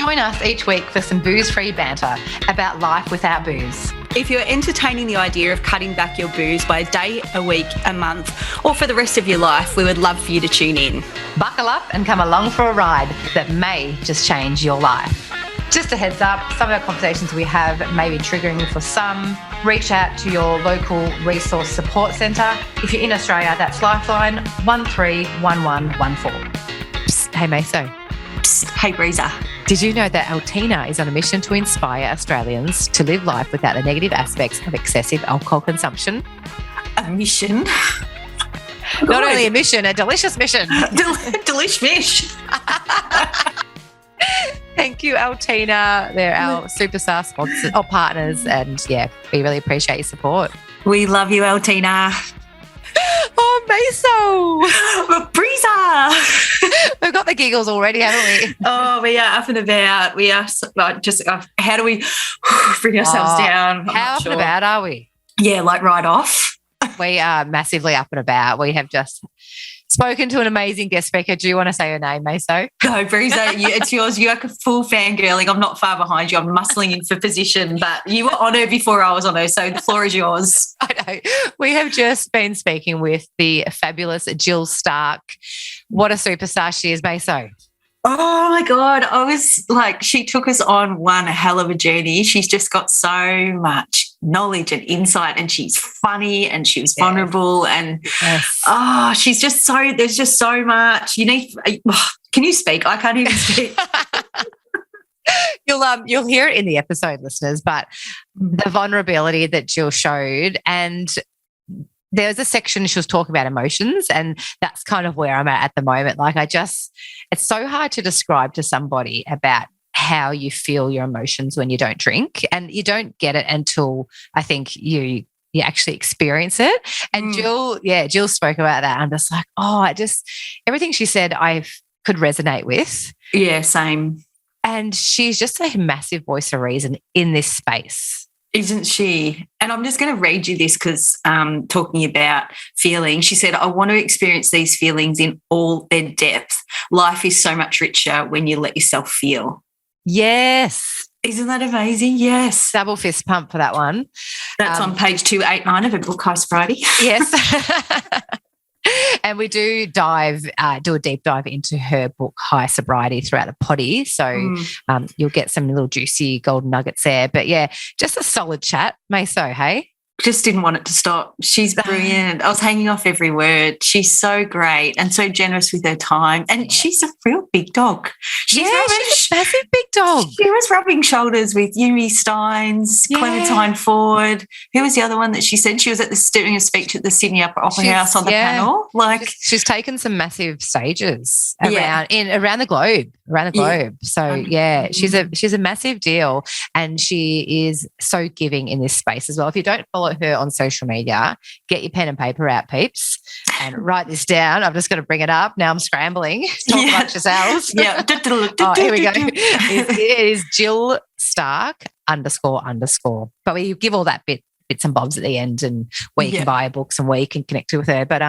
Join us each week for some booze-free banter about life without booze. If you're entertaining the idea of cutting back your booze by a day, a week, a month, or for the rest of your life, we would love for you to tune in. Buckle up and come along for a ride that may just change your life. Just a heads up, some of our conversations we have may be triggering for some. Reach out to your local resource support centre. If you're in Australia, that's Lifeline 131114. Psst, hey, Maso. Psst, hey, Breeza. Did you know that Altina is on a mission to inspire Australians to live life without the negative aspects of excessive alcohol consumption? A mission? Not only a mission, a delicious mission. Delish fish. Thank you, Altina. They're our superstar sponsors or partners, and yeah, we really appreciate your support. We love you, Altina. Oh, Maso. Breeza. We've got the giggles already, haven't we? Oh, we are up and about. We are just, how do we bring ourselves down? How up and about are we? Yeah, like right off. We are massively up and about. We have just spoken to an amazing guest speaker. Do you want to say her name, Maso? No, Breeza, it's yours. You're like a full fangirling. I'm not far behind you. I'm muscling in for position, but you were on her before I was on her, so the floor is yours. I know. We have just been speaking with the fabulous Jill Stark. What a superstar she is, Maso. Oh, my God. I was like, she took us on one hell of a journey. She's just got so much knowledge and insight, and she's funny and she was vulnerable and, she's just so, there's just so much. Can you speak? I can't even speak. You'll hear it in the episode, listeners, but the vulnerability that Jill showed, and there was a section she was talking about emotions, and that's kind of where I'm at the moment. Like it's so hard to describe to somebody about how you feel your emotions when you don't drink, and you don't get it until I think you actually experience it. And Jill spoke about that. I'm just like, everything she said I could resonate with. Yeah, same. And she's just a massive voice of reason in this space. Isn't she? And I'm just going to read you this because talking about feeling, she said, I want to experience these feelings in all their depth. Life is so much richer when you let yourself feel. Yes. Isn't that amazing? Yes. Double fist pump for that one. That's on page 289 of her book, High Sobriety. Yes. And we do do a deep dive into her book, High Sobriety, throughout the potty. So you'll get some little juicy golden nuggets there. But, yeah, just a solid chat, Maso, hey? Just didn't want it to stop. She's brilliant. I was hanging off every word. She's so great and so generous with her time. And she's a real big dog. She's a massive big dog. She was rubbing shoulders with Yumi Steins, Clementine Ford. Who was the other one that she said? She was doing a speech at the Sydney Opera House on the panel. She's taken some massive stages around the globe. So she's a massive deal, and she is so giving in this space as well. If you don't follow her on social media, get your pen and paper out, peeps, and write this down. I'm just going to bring it up. Now I'm scrambling. Talk amongst yourselves. Yeah. Here we go. It is Jill Stark __. But we give all that bits and bobs at the end, and where you can buy her books and where you can connect with her. But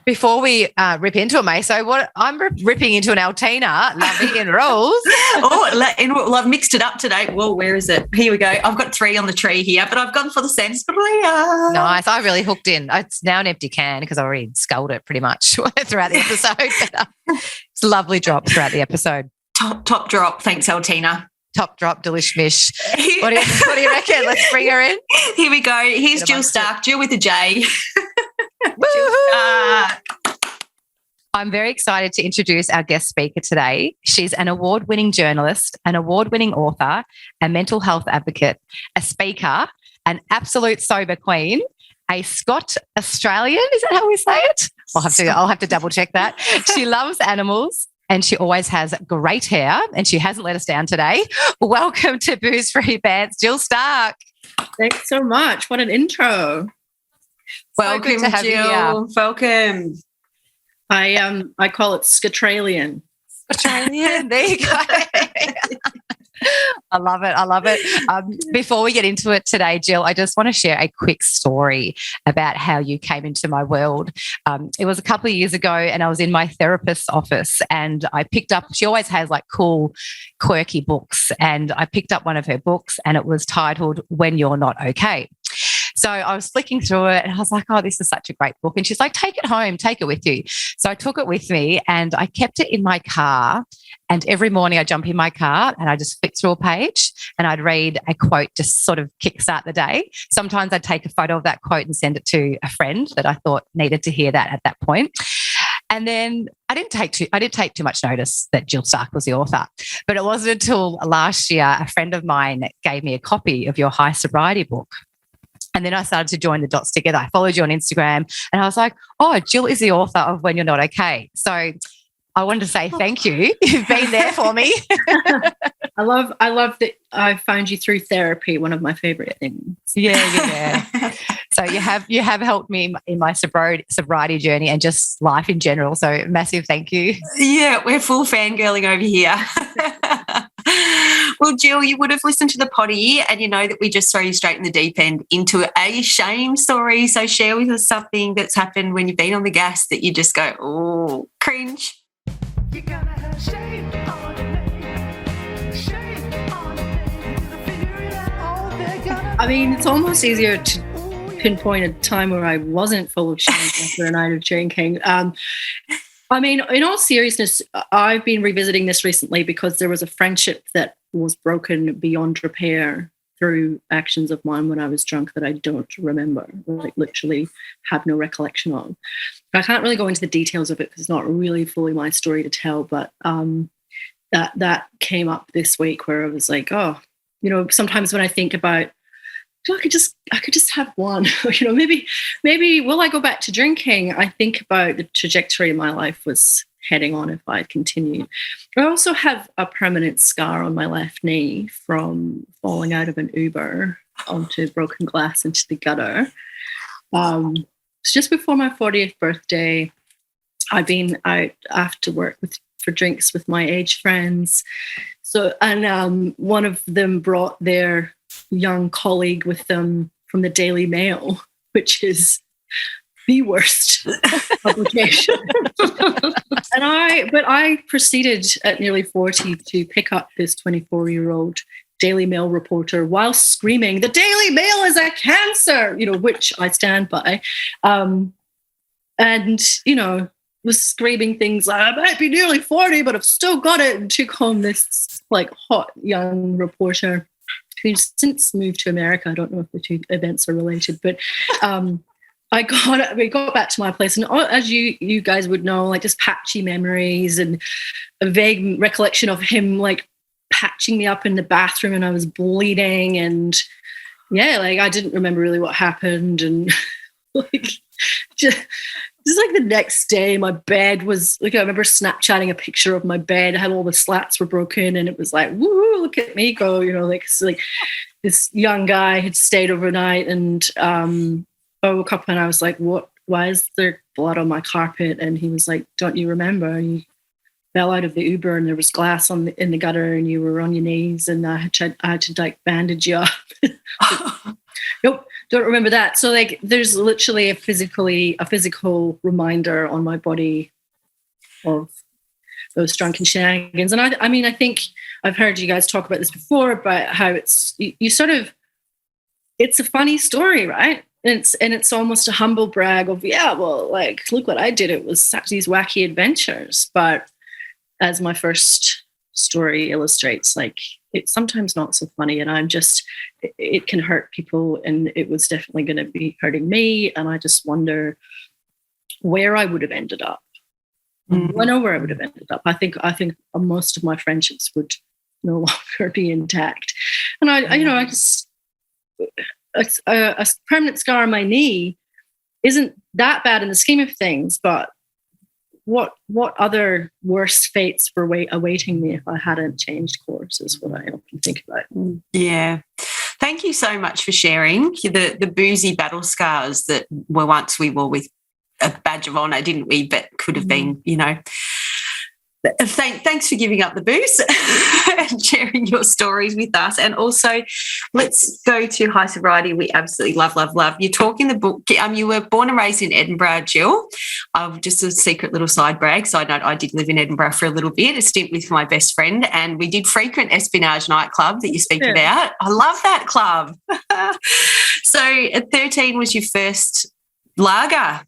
before we rip into a Maso, I'm ripping into an Altina, lovey and rolls. I've mixed it up today. Well, where is it? Here we go. I've got 3 on the tree here, but I've gone for the Sanskrit. Nice. I really hooked in. It's now an empty can because I already sculled it pretty much throughout the episode. But, it's a lovely drop throughout the episode. Top drop. Thanks, Altina. Top drop, delish mish. What do you reckon? Let's bring her in. Here we go. Here's Jill Stark. Jill with a J. Jill Stark. I'm very excited to introduce our guest speaker today. She's an award-winning journalist, an award-winning author, a mental health advocate, a speaker, an absolute sober queen, a Scotralian. Is that how we say it? I'll have to double check that. She loves animals, and she always has great hair, and she hasn't let us down today. Welcome to Booze Free Bants, Jill Stark. Thanks so much. What an intro. Welcome, to have Jill. You here. Welcome. I call it Scotralian. Scotralian, there you go. I love it. I love it. Before we get into it today, Jill, I just want to share a quick story about how you came into my world. It was a couple of years ago, and I was in my therapist's office, and I picked up, she always has like cool, quirky books, and I picked up one of her books, and it was titled When You're Not Okay. So I was flicking through it and I was like, oh, this is such a great book. And she's like, take it home, take it with you. So I took it with me and I kept it in my car. And every morning I jump in my car and I just flick through a page and I'd read a quote, just sort of kickstart the day. Sometimes I'd take a photo of that quote and send it to a friend that I thought needed to hear that at that point. And then I didn't take too much notice that Jill Stark was the author. But it wasn't until last year a friend of mine gave me a copy of your High Sobriety book. And then I started to join the dots together. I followed you on Instagram and I was like, oh, Jill is the author of When You're Not Okay. So I wanted to say thank you. You've been there for me. I love that I found you through therapy, one of my favorite things. Yeah. So you have helped me in my sobriety journey and just life in general. So massive thank you. Yeah, we're full fangirling over here. Well, Jill, you would have listened to the potty and you know that we just throw you straight in the deep end into a shame story. So share with us something that's happened when you've been on the gas that you just go, oh, cringe. You gotta have shame on your name. Shame on your name. I mean, it's almost easier to pinpoint a time where I wasn't full of shame after a night of drinking. I mean, in all seriousness, I've been revisiting this recently because there was a friendship that was broken beyond repair through actions of mine when I was drunk that I don't remember, like literally have no recollection of. I can't really go into the details of it because it's not really fully my story to tell, but that came up this week where I was like, oh, you know, sometimes when I think about, I could just have one, you know, maybe will I go back to drinking? I think about the trajectory my life was heading on if I continued. I also have a permanent scar on my left knee from falling out of an Uber onto broken glass into the gutter. It's just before my 40th birthday. I've been out after work for drinks with my age friends. So, and one of them brought their young colleague with them from the Daily Mail, which is the worst publication. But I proceeded at nearly 40 to pick up this 24-year-old Daily Mail reporter while screaming, "The Daily Mail is a cancer," you know, which I stand by. And, you know, was screaming things like, I might be nearly 40, but I've still got it, and took home this like hot young reporter who's since moved to America. I don't know if the two events are related, but we got back to my place, and as you guys would know, like just patchy memories and a vague recollection of him like patching me up in the bathroom and I was bleeding, and yeah, like I didn't remember really what happened, and like just like the next day my bed was like, I remember Snapchatting a picture of my bed. I had all the slats were broken and it was like, woo, look at me go, you know, like this young guy had stayed overnight and I woke up and I was like, what, why is there blood on my carpet? And he was like, don't you remember? You fell out of the Uber and there was glass in the gutter and you were on your knees and I had to like bandage you up. Nope, don't remember that. So like there's literally a physical reminder on my body of those drunken shenanigans. And I mean, I think I've heard you guys talk about this before, about how it's a funny story, right? And it's almost a humble brag of, yeah, well, like, look what I did. It was such these wacky adventures. But as my first story illustrates, like, it's sometimes not so funny, and it can hurt people, and it was definitely going to be hurting me. And I just wonder where I would have ended up. Mm-hmm. I know where I would have ended up. I think most of my friendships would no longer be intact. And I just a permanent scar on my knee isn't that bad in the scheme of things, but what other worse fates were awaiting me if I hadn't changed course is what I often think about. Yeah. Thank you so much for sharing the boozy battle scars that we wore with a badge of honour, didn't we? But could have been, you know. Thanks for giving up the booze and sharing your stories with us. And also, let's go to High Sobriety. We absolutely love. You talk in the book. You were born and raised in Edinburgh, Jill. Just a secret little side note, I did live in Edinburgh for a little bit, a stint with my best friend, and we did frequent Espionage nightclub that you speak about. I love that club. So at 13 was your first lager.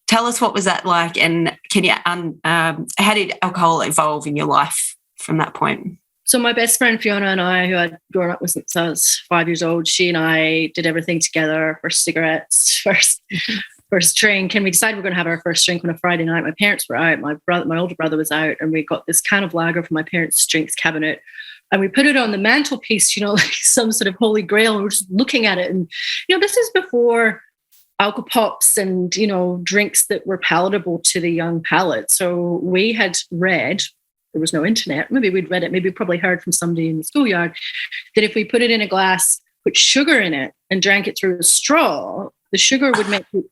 Tell us, what was that like, and can you how did alcohol evolve in your life from that point? So my best friend Fiona and I, who I'd grown up with since I was 5 years old, she and I did everything together. First cigarettes, first drink, and we decided we're going to have our first drink on a Friday night. My parents were out, my older brother was out, and we got this can of lager from my parents' drinks cabinet, and we put it on the mantelpiece, like some sort of holy grail, and we're just looking at it. And this is before alcopops and drinks that were palatable to the young palate. So we had read, there was no internet, maybe we'd read it, maybe probably heard from somebody in the schoolyard, that if we put it in a glass, put sugar in it and drank it through a straw, the sugar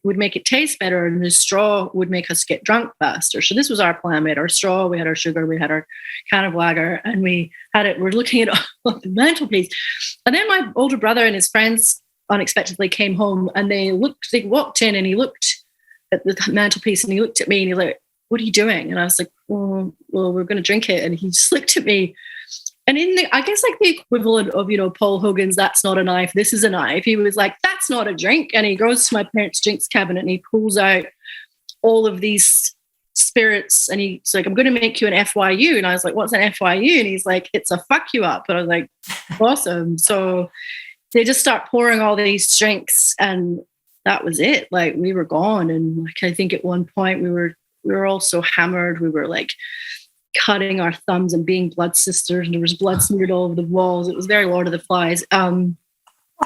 would make it taste better, and the straw would make us get drunk faster. So this was our plan. We had our straw, we had our sugar, we had our can of lager, and we're looking at it on the mantelpiece. And then my older brother and his friends unexpectedly came home, and they walked in, and he looked at the mantelpiece, and he looked at me, and he was like, "What are you doing?" And I was like, well, we're going to drink it. And he just looked at me, and I guess like the equivalent of Paul Hogan's "That's not a knife, this is a knife," he was like, "That's not a drink." And he goes to my parents' drinks cabinet, and he pulls out all of these spirits, and he's like, "I'm going to make you an FYU." And I was like, "What's an FYU?" And he's like, "It's a fuck you up." And I was like, "Awesome." So they just start pouring all these drinks, and that was it. Like, we were gone. And like, I think at one point we were all so hammered. We were like cutting our thumbs and being blood sisters, and there was blood smeared all over the walls. It was very Lord of the Flies. And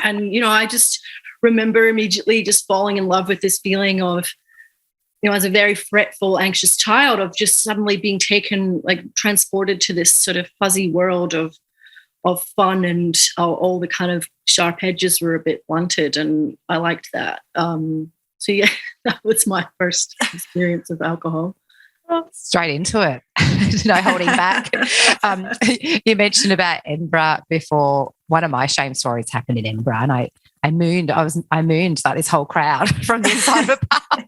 I just remember immediately just falling in love with this feeling of, as a very fretful, anxious child, of just suddenly being taken, like transported to this sort of fuzzy world of fun, and all the kind of sharp edges were a bit blunted, and I liked that. So yeah, that was my first experience of alcohol. Straight into it, no holding back. You mentioned about Edinburgh before. One of my shame stories happened in Edinburgh, and I mooned like this whole crowd from the inside of a pub.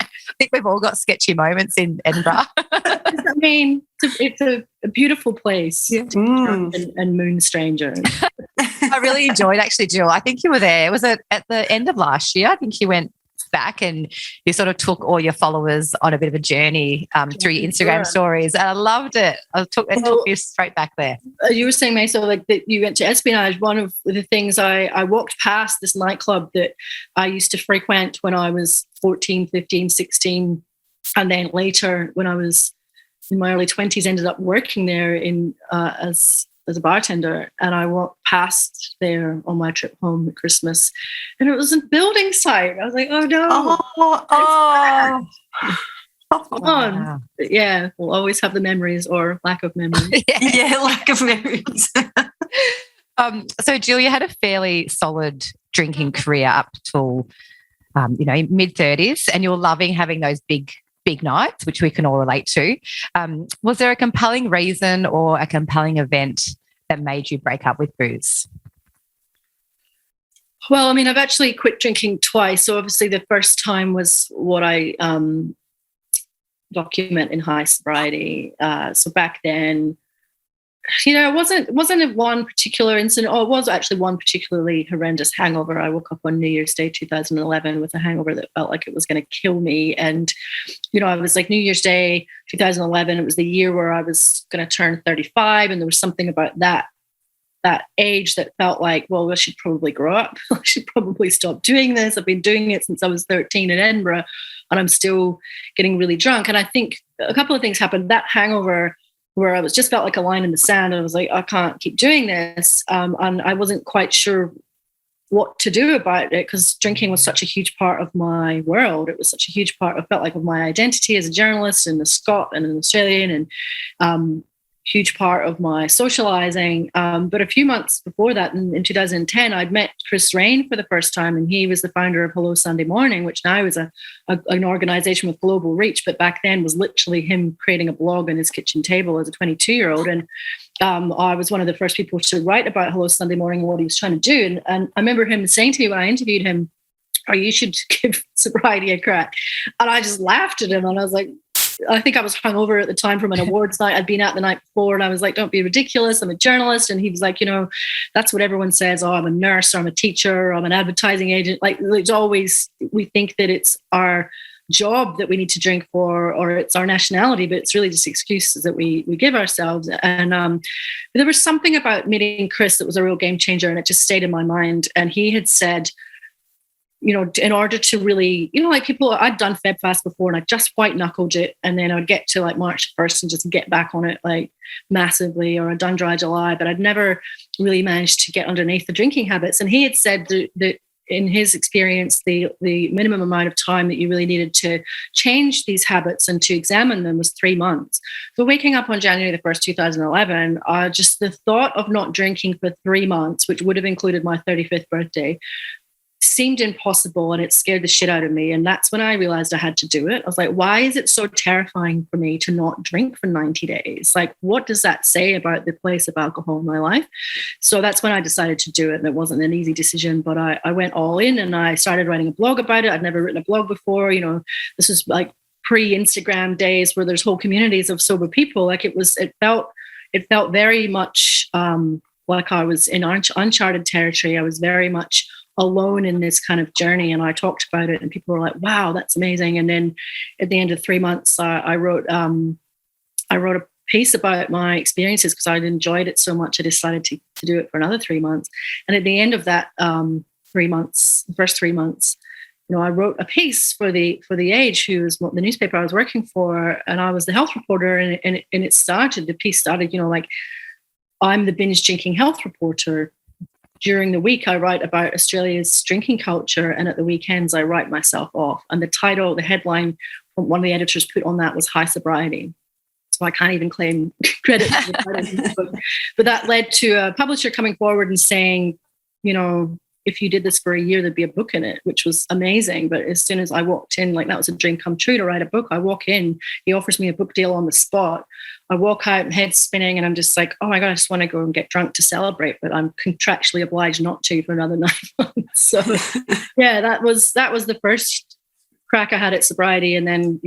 I think we've all got sketchy moments in Edinburgh. I mean, it's a beautiful place to be drunk and moon strangers. I really enjoyed, actually, Jill. I think you were there. Was it at the end of last year? I think you went back and you sort of took all your followers on a bit of a journey through your Instagram stories. And I loved it. It took you straight back there. You were saying, Maso, like that you went to Espionage. One of the things I walked past this nightclub that I used to frequent when I was 14, 15, 16. And then later, when I was in my early 20s, ended up working there as a bartender, and I walked past there on my trip home at Christmas, and it was a building site. I was like, "Oh no!" Wow. Yeah, we'll always have the memories or lack of memories. Yeah, lack of memories. So, Jill, you had a fairly solid drinking career up till mid-30s, and you were loving having those big nights, which we can all relate to. Was there a compelling reason or a compelling event that made you break up with booze? Well, I mean, I've actually quit drinking twice. So obviously the first time was what I document in High Sobriety. So back then, it wasn't one particular incident. It was actually one particularly horrendous hangover. I woke up on New Year's Day 2011 with a hangover that felt like it was going to kill me. And, I was like, New Year's Day 2011, it was the year where I was going to turn 35. And there was something about that age that felt like, well, I should probably grow up. I should probably stop doing this. I've been doing it since I was 13 in Edinburgh, and I'm still getting really drunk. And I think a couple of things happened. That hangover, where I just felt like a line in the sand, and I was like, I can't keep doing this. And I wasn't quite sure what to do about it, because drinking was such a huge part of my world. It was such a huge part, I felt like, of my identity as a journalist and a Scot and an Australian. And huge part of my socializing. But a few months before that, in 2010, I'd met Chris Rain for the first time, and he was the founder of Hello Sunday Morning, which now is an organization with global reach, but back then was literally him creating a blog on his kitchen table as a 22-year-old. And I was one of the first people to write about Hello Sunday Morning and what he was trying to do. And I remember him saying to me when I interviewed him, "Oh, you should give sobriety a crack." And I just laughed at him, and I was like, I think I was hungover at the time from an awards night I'd been at the night before, and I was like, "Don't be ridiculous. I'm a journalist." And he was like, "That's what everyone says. Oh, I'm a nurse, or I'm a teacher, or I'm an advertising agent." Like, it's always, we think that it's our job that we need to drink for, or it's our nationality, but it's really just excuses that we give ourselves. And there was something about meeting Chris that was a real game changer, and it just stayed in my mind. And he had said, in order to really, like people, I'd done Feb Fast before and I just white knuckled it. And then I'd get to like March 1st and just get back on it like massively, or I'd done Dry July, but I'd never really managed to get underneath the drinking habits. And he had said that in his experience, the minimum amount of time that you really needed to change these habits and to examine them was 3 months. So waking up on January the 1st, 2011, just the thought of not drinking for 3 months, which would have included my 35th birthday, seemed impossible, and it scared the shit out of me. And that's when I realized I had to do it. I was like, why is it so terrifying for me to not drink for 90 days? Like, what does that say about the place of alcohol in my life? So that's when I decided to do it. And it wasn't an easy decision, but I went all in, and I started writing a blog about it. I'd never written a blog before. This is like pre-Instagram days where there's whole communities of sober people. Like, it felt very much like I was in uncharted territory. I was very much alone in this kind of journey, and I talked about it, and people were like, "Wow, that's amazing." And then at the end of 3 months, I wrote a piece about my experiences because I'd enjoyed it so much. I decided to do it for another 3 months, and at the end of that 3 months, the first 3 months, I wrote a piece for the Age, who was the newspaper I was working for, and I was the health reporter, and the piece started, like, I'm the binge drinking health reporter. During the week, I write about Australia's drinking culture, and at the weekends, I write myself off. And the headline from one of the editors put on that was High Sobriety. So I can't even claim credit for the title of the book. But that led to a publisher coming forward and saying, if you did this for a year, there'd be a book in it, which was amazing. But as soon as I walked in, like, that was a dream come true to write a book. I walk in, he offers me a book deal on the spot. I walk out, head spinning, and I'm just like, oh my God, I just want to go and get drunk to celebrate, but I'm contractually obliged not to for another 9 months. So yeah, that was the first crack I had at sobriety. And then,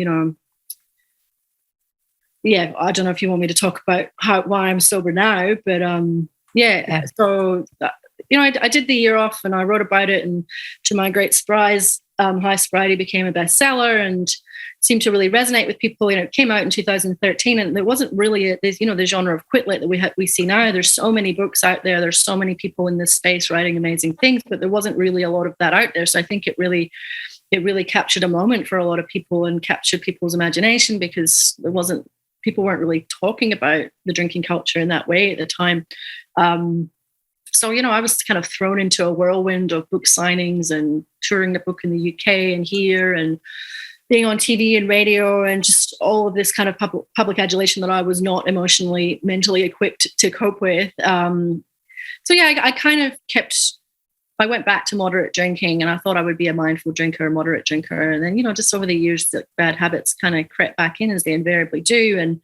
yeah, I don't know if you want me to talk about why I'm sober now, but so I did the year off, and I wrote about it, and to my great surprise, High Sobriety became a bestseller and seemed to really resonate with people. It came out in 2013, and there wasn't really the genre of quitlet that we see now. There's so many books out there. There's so many people in this space writing amazing things, but there wasn't really a lot of that out there. So I think it really captured a moment for a lot of people and captured people's imagination, because people weren't really talking about the drinking culture in that way at the time. So, I was kind of thrown into a whirlwind of book signings and touring the book in the UK and here, and being on TV and radio, and just all of this kind of public adulation that I was not mentally equipped to cope with. So yeah, I went back to moderate drinking, and I thought I would be a mindful drinker, moderate drinker. And then, just over the years, the bad habits kind of crept back in, as they invariably do. And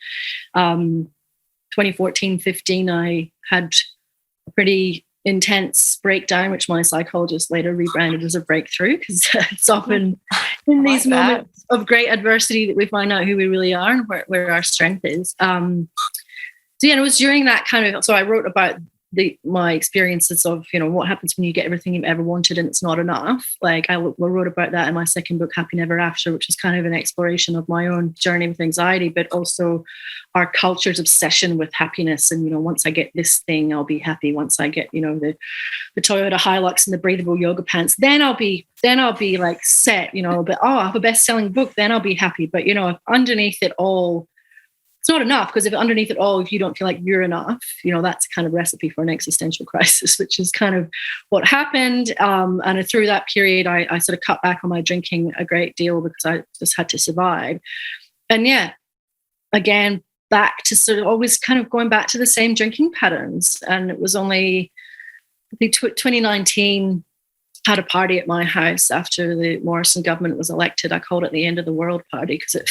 2014, 15, I had a pretty intense breakdown, which my psychologist later rebranded as a breakthrough, because it's often in these moments of great adversity that we find out who we really are and where our strength is. So yeah, it was during that so I wrote about my experiences of, what happens when you get everything you've ever wanted and it's not enough. Like, I wrote about that in my second book, Happy Never After, which is kind of an exploration of my own journey with anxiety, but also our culture's obsession with happiness. And, once I get this thing, I'll be happy. Once I get, the Toyota Hilux and the breathable yoga pants, then I'll be like set, but I have a best-selling book, then I'll be happy. But, if underneath it all, it's not enough, because if underneath it all, if you don't feel like you're enough, that's kind of recipe for an existential crisis, which is kind of what happened. And through that period, I sort of cut back on my drinking a great deal, because I just had to survive. And yeah, again, back to sort of always kind of going back to the same drinking patterns. And it was only, I think, 2019, had a party at my house after the Morrison government was elected. I called it the end of the world party because it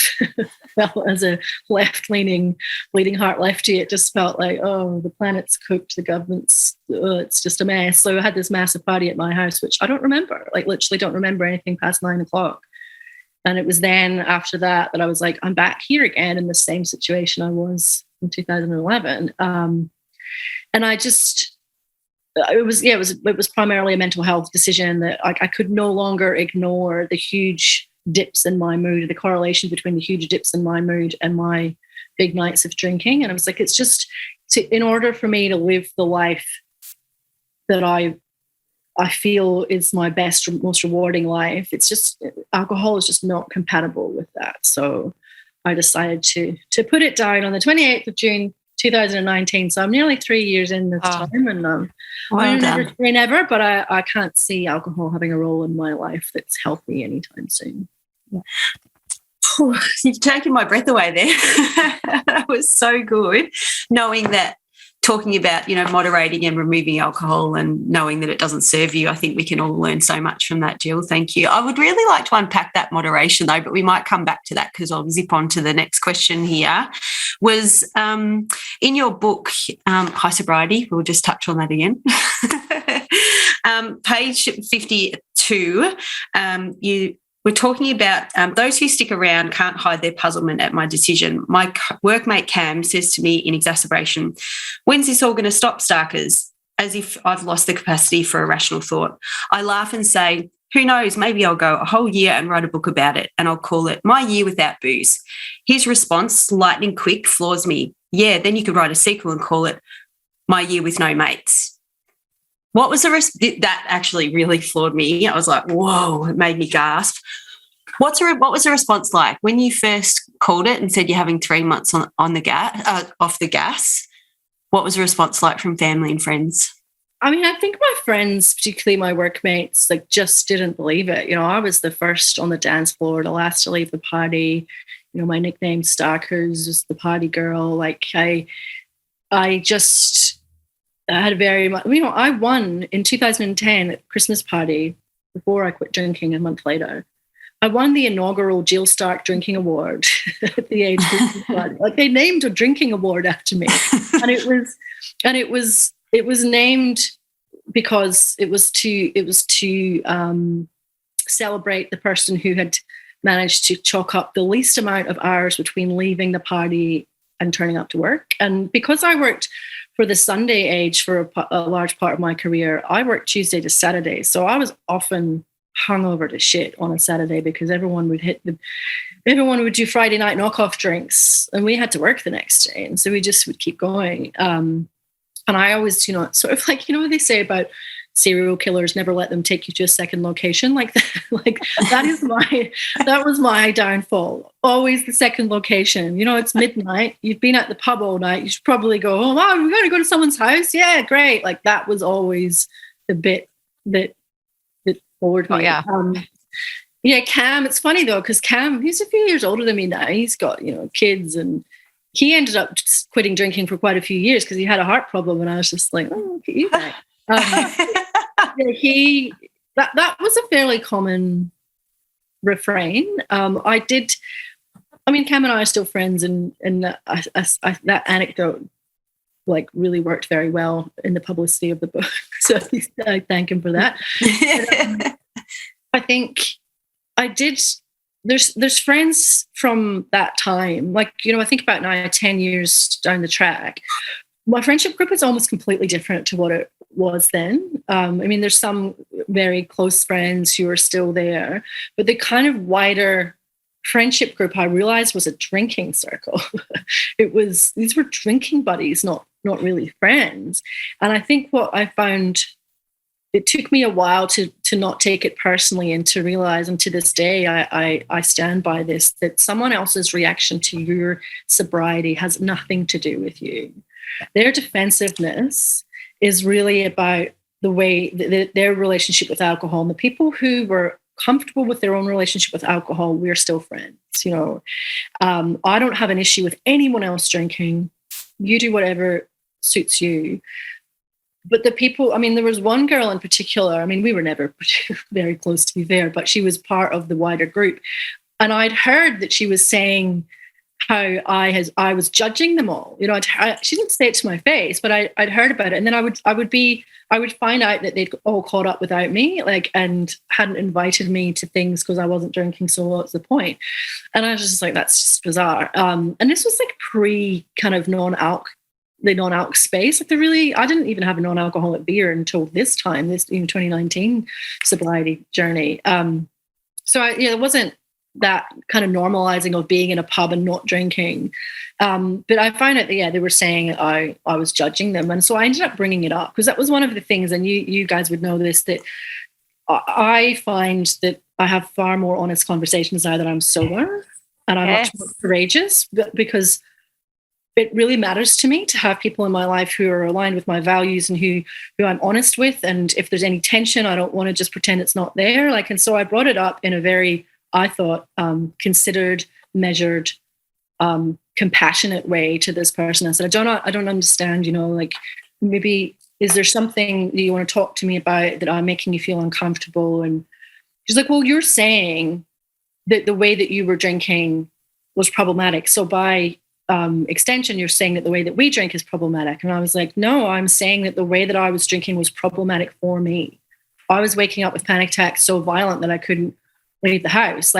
felt, as a left-leaning, bleeding heart lefty, it just felt like, oh, the planet's cooked, the government's, it's just a mess. So I had this massive party at my house, which I don't remember, like literally don't remember anything past 9 o'clock. And it was then after that I was like, I'm back here again in the same situation I was in 2011. And I just, it was primarily a mental health decision that I could no longer ignore the huge dips in my mood, the correlation between the huge dips in my mood and my big nights of drinking. And I was like, it's just in order for me to live the life that I feel is my best, most rewarding life, it's just, alcohol is just not compatible with that. So I decided to put it down on the 28th of June 2019. So I'm nearly 3 years in this time, and well never say never, but I can't see alcohol having a role in my life that's healthy anytime soon. Yeah. You've taken my breath away there. That was so good, knowing that, talking about, moderating and removing alcohol and knowing that it doesn't serve you. I think we can all learn so much from that, Jill. Thank you. I would really like to unpack that moderation, though, but we might come back to that because I'll zip on to the next question here. Was in your book, High Sobriety, we'll just touch on that again. Page 52, you we're talking about those who stick around can't hide their puzzlement at my decision. My workmate Cam says to me in exacerbation, when's this all going to stop, Starkers? As if I've lost the capacity for a rational thought. I laugh and say, who knows, maybe I'll go a whole year and write a book about it, and I'll call it My Year Without Booze. His response, lightning quick, floors me. Yeah, then you could write a sequel and call it My Year With No Mates. What was that actually really floored me. I was like, whoa, it made me gasp. What was the response like when you first called it and said you're having 3 months on the gas, off the gas? What was the response like from family and friends? I mean, I think my friends, particularly my workmates, like just didn't believe it. I was the first on the dance floor, the last to leave the party. My nickname Starkers was the party girl. Like I had a very much, I won in 2010 at Christmas party before I quit drinking a month later. I won the inaugural Jill Stark Drinking Award at the age of 55. Like they named a drinking award after me, and it was named because it was to celebrate the person who had managed to chalk up the least amount of hours between leaving the party and turning up to work. And because I worked for the Sunday Age for a large part of my career, I worked Tuesday to Saturday. So I was often hungover to shit on a Saturday because everyone would do Friday night knockoff drinks and we had to work the next day. And so we just would keep going. And I always, sort of like, what they say about serial killers, never let them take you to a second location. Like that was my downfall. Always the second location. It's midnight. You've been at the pub all night. You should probably go, oh, wow, we're going to go to someone's house. Yeah, great. Like that was always the bit that bored me. Oh, yeah. Cam, it's funny though, because Cam, he's a few years older than me now. He's got, kids, and he ended up just quitting drinking for quite a few years because he had a heart problem. And I was just like, oh, look at you guys. That was a fairly common refrain. Cam and I are still friends, and that anecdote like really worked very well in the publicity of the book. So I thank him for that. But, I think I did. There's friends from that time. Like, I think about now 10 years down the track, my friendship group is almost completely different to what it was then. There's some very close friends who are still there, but the kind of wider friendship group I realized was a drinking circle. These were drinking buddies, not really friends. And I think what I found, it took me a while to not take it personally and to realize, and to this day, I stand by this, that someone else's reaction to your sobriety has nothing to do with you. Their defensiveness is really about the way their relationship with alcohol. And the people who were comfortable with their own relationship with alcohol, we're still friends. I don't have an issue with anyone else drinking. You do whatever suits you. But the people, I mean, there was one girl in particular, I mean, we were never very close, to be fair, but she was part of the wider group. And I'd heard that she was saying how I was judging them all. She didn't say it to my face, but I'd heard about it. And then I would find out that they'd all caught up without me, and hadn't invited me to things because I wasn't drinking. So what's the point? And I was just like, that's just bizarre. And this was like pre kind of the non-alc space. I didn't even have a non-alcoholic beer until this 2019 sobriety journey. It wasn't that kind of normalizing of being in a pub and not drinking. But I found out that, they were saying I was judging them. And so I ended up bringing it up because that was one of the things, and you guys would know this, that I find that I have far more honest conversations now that I'm sober, and I'm much more courageous, because it really matters to me to have people in my life who are aligned with my values and who I'm honest with. And if there's any tension, I don't want to just pretend it's not there. And so I brought it up in a very, I thought, considered, measured, compassionate way to this person. I said, I don't understand, maybe is there something that you want to talk to me about that I'm making you feel uncomfortable? And she's like, well, you're saying that the way that you were drinking was problematic. So by extension, you're saying that the way that we drink is problematic. And I was like, no, I'm saying that the way that I was drinking was problematic for me. I was waking up with panic attacks so violent that I couldn't leave the house.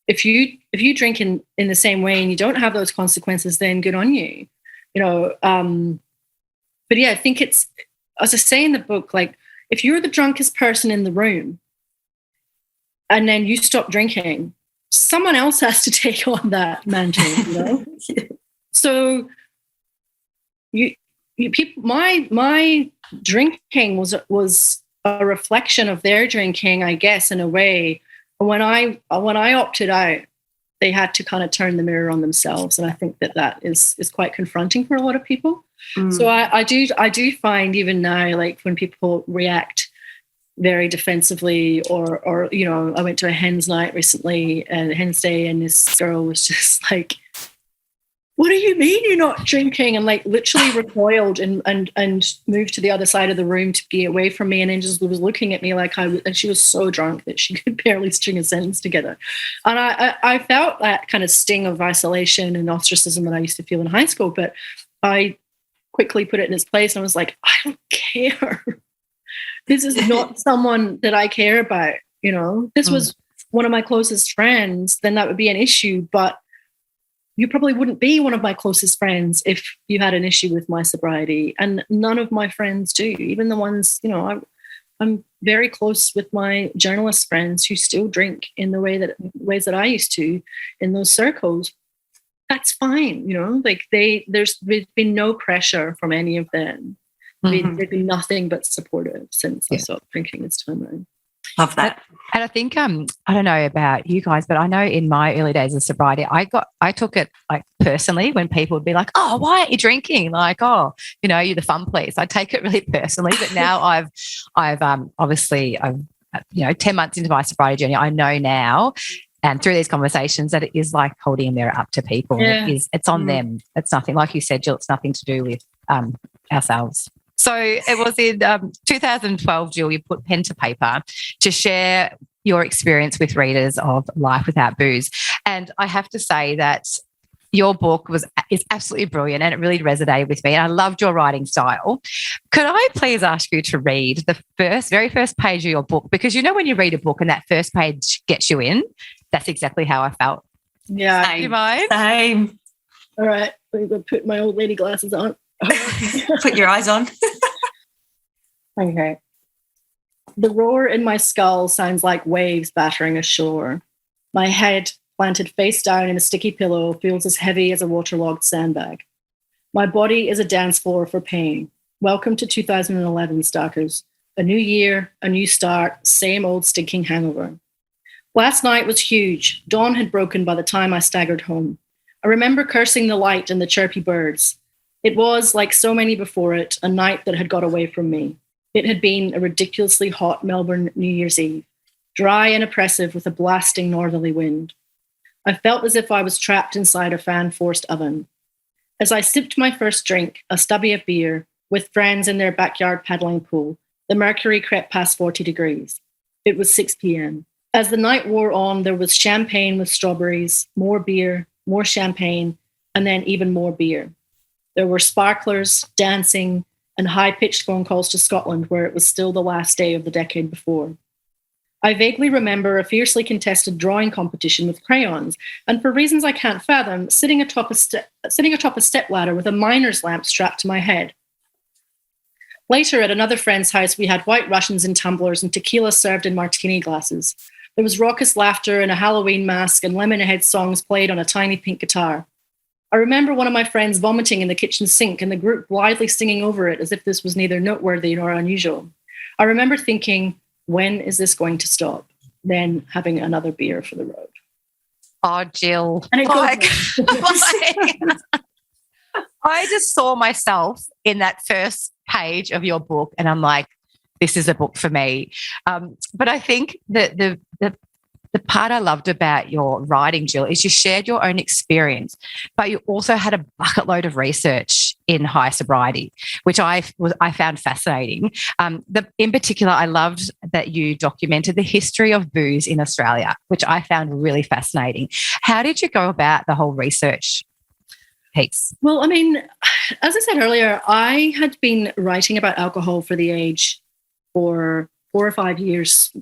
If you drink in the same way and you don't have those consequences, then good on you. But yeah, I think it's, as I say in the book, if you're the drunkest person in the room and then you stop drinking, someone else has to take on that mantle, So you people, my drinking was a reflection of their drinking, I guess, in a way. When I opted out, they had to kind of turn the mirror on themselves, and I think that is quite confronting for a lot of people. So I do find even now, when people react very defensively, or I went to a hen's night recently, and hen's day, and this girl was just like, what do you mean you're not drinking? And literally recoiled and moved to the other side of the room to be away from me, and then just was looking at me and she was so drunk that she could barely string a sentence together. And I felt that kind of sting of isolation and ostracism that I used to feel in high school, but I quickly put it in its place, and I was like, I don't care. This is not someone that I care about. This was one of my closest friends, then that would be an issue, but you probably wouldn't be one of my closest friends if you had an issue with my sobriety. And none of my friends do, even the ones, I'm very close with my journalist friends who still drink in the ways that I used to in those circles. That's fine. There's been no pressure from any of them. They've been nothing but supportive since I stopped drinking this time around. Love that. And I think, I don't know about you guys, but I know in my early days of sobriety, I took it personally when people would be like, oh, why aren't you drinking? You're the fun police. I take it really personally, but now I've obviously, 10 months into my sobriety journey, I know now, and through these conversations, that it is like holding a mirror up to people. Yeah. It's on them. It's nothing, like you said, Jill, it's nothing to do with ourselves. So it was in 2012, Jill, you put pen to paper to share your experience with readers of Life Without Booze. And I have to say that your book is absolutely brilliant, and it really resonated with me. And I loved your writing style. Could I please ask you to read the very first page of your book? Because when you read a book and that first page gets you in, that's exactly how I felt. Yeah. Do you mind? Same. All right. I'm going to put my old lady glasses on. Put your eyes on. Okay. The roar in my skull sounds like waves battering ashore. My head, planted face down in a sticky pillow, feels as heavy as a waterlogged sandbag. My body is a dance floor for pain. Welcome to 2011, stalkers. A new year, a new start, same old stinking hangover. Last night was huge. Dawn had broken by the time I staggered home. I remember cursing the light and the chirpy birds. It was, like so many before it, a night that had got away from me. It had been a ridiculously hot Melbourne New Year's Eve. dry and oppressive with a blasting northerly wind. I felt as if I was trapped inside a fan-forced oven. As I sipped my first drink, a stubby of beer, with friends in their backyard paddling pool, the mercury crept past 40 degrees. It was 6 p.m. As the night wore on, there was champagne with strawberries, more beer, more champagne, and then even more beer. There were sparklers, dancing, and high-pitched phone calls to Scotland, where it was still the last day of the decade before. I vaguely remember a fiercely contested drawing competition with crayons, and for reasons I can't fathom, sitting atop a stepladder with a miner's lamp strapped to my head. Later, at another friend's house, we had white Russians in tumblers and tequila served in martini glasses. There was raucous laughter and a Halloween mask, and Lemonhead songs played on a tiny pink guitar. I remember one of my friends vomiting in the kitchen sink and the group blithely singing over it as if this was neither noteworthy nor unusual. I remember thinking, when is this going to stop? Then having another beer for the road. Oh, Jill. And it I just saw myself in that first page of your book and I'm like, this is a book for me. But I think that the part I loved about your writing, Jill, is you shared your own experience, but you also had a bucket load of research in High Sobriety, which I found fascinating. In particular, I loved that you documented the history of booze in Australia, which I found really fascinating. How did you go about the whole research piece? Well, I mean, as I said earlier, I had been writing about alcohol for The Age for 4 or 5 years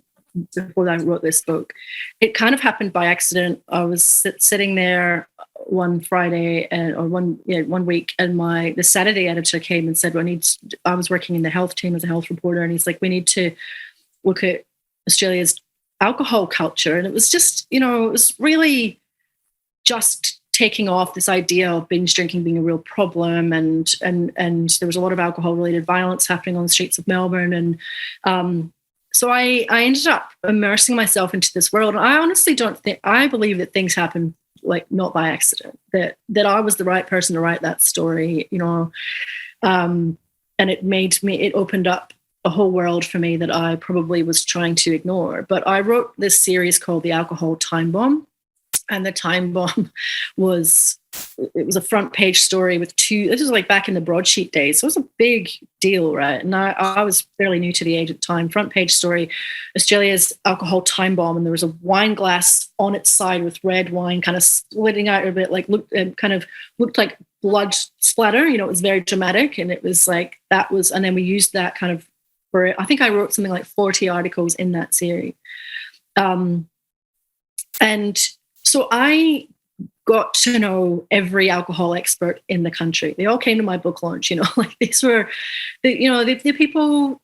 before I wrote this book. It kind of happened by accident. I was sitting there one Friday one week, and the Saturday editor came and said, I was working in the health team as a health reporter, and he's like, we need to look at Australia's alcohol culture. And it was just, it was really just taking off this idea of binge drinking being a real problem, and there was a lot of alcohol related violence happening on the streets of Melbourne, and so I ended up immersing myself into this world. And I honestly I believe that things happen like not by accident, that I was the right person to write that story, and it opened up a whole world for me that I probably was trying to ignore. But I wrote this series called The Alcohol Time Bomb, and the time bomb was a front page story with this was like back in the broadsheet days. So it was a big deal, right? And I was fairly new to The Age at the time. Front page story, Australia's alcohol time bomb. And there was a wine glass on its side with red wine kind of splitting out a bit, looked like blood splatter. It was very dramatic. And it was like, and then we used that kind of I think I wrote something like 40 articles in that series. And so I got to know every alcohol expert in the country. They all came to my book launch, these were, the people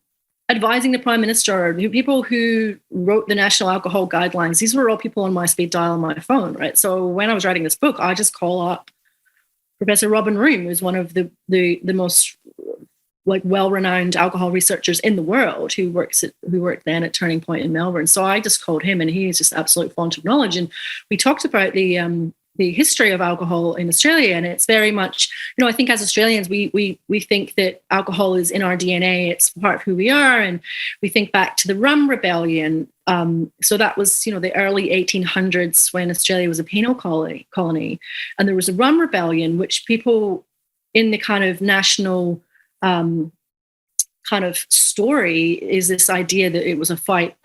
advising the Prime Minister, the people who wrote the National Alcohol Guidelines. These were all people on my speed dial on my phone, right? So when I was writing this book, I just call up Professor Robin Room, who's one of the most well-renowned alcohol researchers in the world, who worked then at Turning Point in Melbourne. So I just called him, and he is just absolute font of knowledge. And we talked about the history of alcohol in Australia, and it's very much, I think as Australians, we think that alcohol is in our DNA. It's part of who we are, and we think back to the Rum Rebellion. So that was, the early 1800s when Australia was a penal colony, and there was a Rum Rebellion, which people in the kind of national kind of story is this idea that it was a fight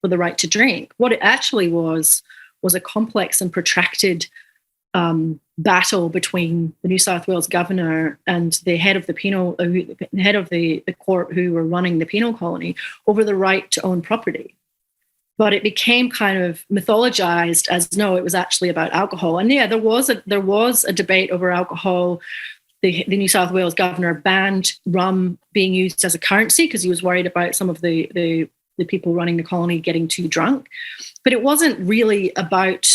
for the right to drink. What it actually was a complex and protracted battle between the New South Wales governor and the head of the court who were running the penal colony over the right to own property. But it became kind of mythologized as no, it was actually about alcohol. And yeah, there was a debate over alcohol. The New South Wales governor banned rum being used as a currency because he was worried about some of the people running the colony getting too drunk. But it wasn't really about,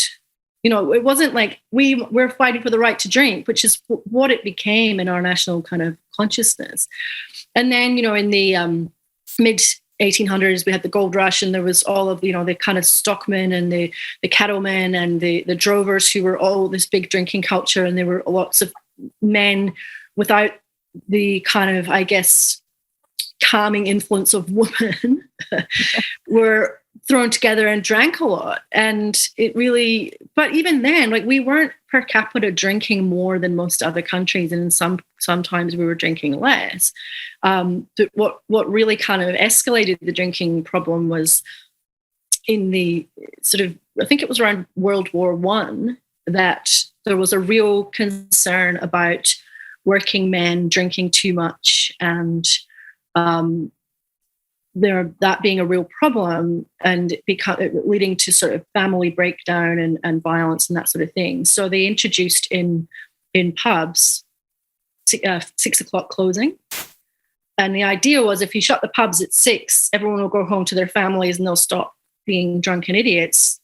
it wasn't like we're fighting for the right to drink, which is what it became in our national kind of consciousness. And then, in the mid 1800s, we had the gold rush, and there was all of, the kind of stockmen and the cattlemen and the drovers who were all this big drinking culture. And there were lots of men without the kind of, I guess, calming influence of women were thrown together and drank a lot. And it really, but even then, like, we weren't per capita drinking more than most other countries, and sometimes we were drinking less. What really kind of escalated the drinking problem was in the sort of, I think it was around World War One, that there was a real concern about working men drinking too much, and that being a real problem, and it leading to sort of family breakdown and violence and that sort of thing. So they introduced in pubs 6 o'clock closing. And the idea was, if you shut the pubs at 6, everyone will go home to their families and they'll stop being drunken idiots.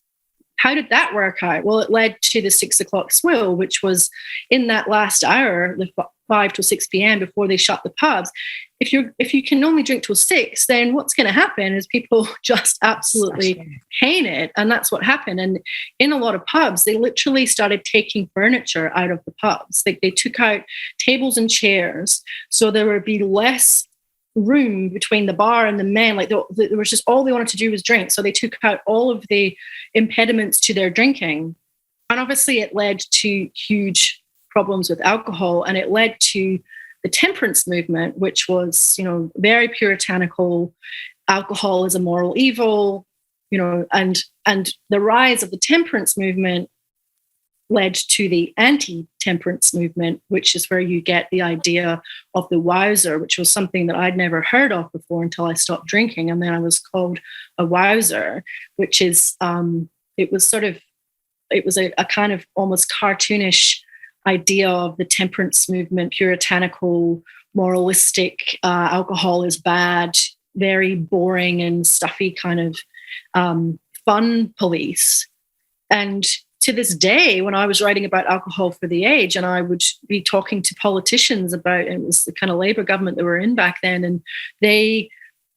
How did that work out? Well, it led to the 6 o'clock swill, which was in that last hour, the 5 to 6 p.m. before they shut the pubs. If you can only drink till 6, then what's going to happen is people just absolutely hate it. And that's what happened. And in a lot of pubs, they literally started taking furniture out of the pubs. They took out tables and chairs, so there would be less room between the bar and the men. Like, there was just, all they wanted to do was drink. So they took out all of the impediments to their drinking. And obviously it led to huge problems with alcohol, and it led to the temperance movement, which was, very puritanical. Alcohol is a moral evil, and the rise of the temperance movement led to the anti-temperance movement, which is where you get the idea of the wowser, which was something that I'd never heard of before until I stopped drinking. And then I was called a wowser, which is, it was a kind of almost cartoonish idea of the temperance movement, puritanical, moralistic, alcohol is bad, very boring and stuffy kind of fun police. And to this day, when I was writing about alcohol for The Age, and I would be talking to politicians about, it was the kind of Labour government that we were in back then, and they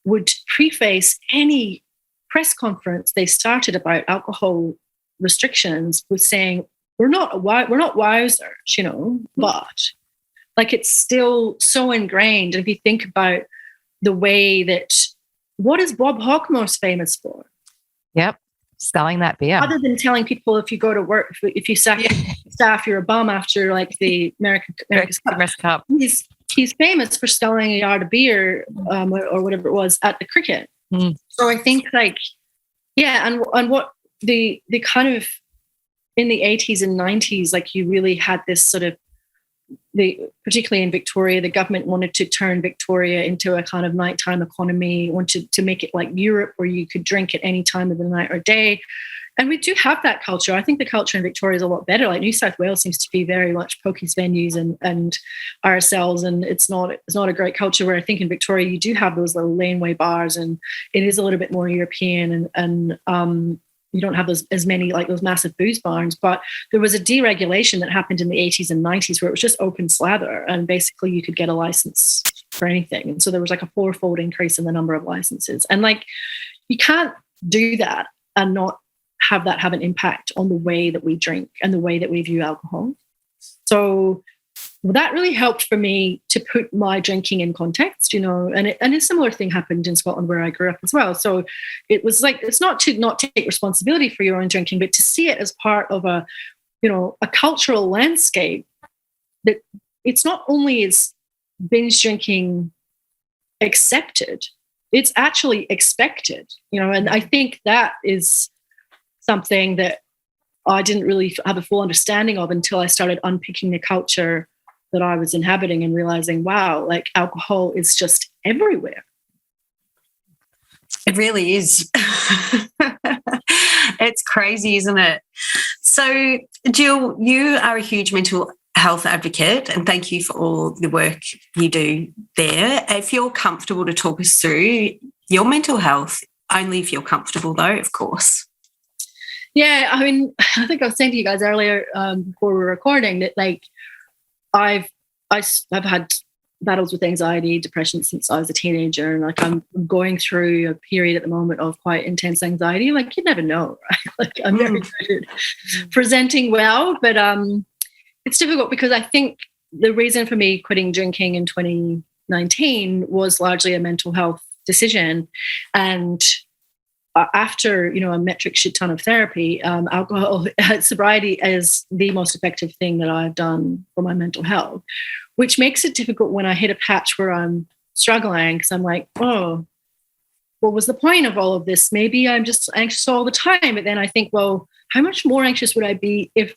would preface any press conference they started about alcohol restrictions with saying, we're not wowsers, but like, it's still so ingrained. And if you think about the way that, what is Bob Hawke most famous for? Yep. Selling that beer. Other than telling people, if you go to work, if you sack staff, you're a bum after, like, the America's Cup. He's famous for selling a yard of beer or whatever it was at the cricket. So I think, like, and what the kind of, in the 80s and 90s, like, you really had this sort of, particularly in Victoria, the government wanted to turn Victoria into a kind of nighttime economy, wanted to make it like Europe, where you could drink at any time of the night or day. And we do have that culture. I think the culture in Victoria is a lot better. Like, New South Wales seems to be very much pokies venues and RSLs, and it's not a great culture, where I think in Victoria you do have those little laneway bars, and it is a little bit more European, and you don't have as many, like, those massive booze barns. But there was a deregulation that happened in the 80s and 90s where it was just open slather, and basically you could get a license for anything. And so there was like a 4-fold increase in the number of licenses. And, like, you can't do that and not have that have an impact on the way that we drink and the way that we view alcohol. So that really helped for me to put my drinking in context, and a similar thing happened in Scotland, where I grew up as well. So it was like, it's not to not take responsibility for your own drinking, but to see it as part of a cultural landscape, that it's not only is binge drinking accepted, it's actually expected, and I think that is something that I didn't really have a full understanding of until I started unpicking the culture that I was inhabiting and realizing, wow, like, alcohol is just everywhere. It really is. It's crazy, isn't it? So, Jill, you are a huge mental health advocate, and thank you for all the work you do there. If you're comfortable to talk us through your mental health, only if you're comfortable, though, of course. Yeah, I mean, I think I was saying to you guys earlier before we were recording that, like, I've had battles with anxiety, depression since I was a teenager, and, like, I'm going through a period at the moment of quite intense anxiety. Like, you never know, right? Like, I'm very good at presenting well, but it's difficult because I think the reason for me quitting drinking in 2019 was largely a mental health decision, and after, a metric shit ton of therapy, alcohol sobriety is the most effective thing that I've done for my mental health, which makes it difficult when I hit a patch where I'm struggling, because I'm like, oh, what was the point of all of this? Maybe I'm just anxious all the time. But then I think, well, how much more anxious would I be if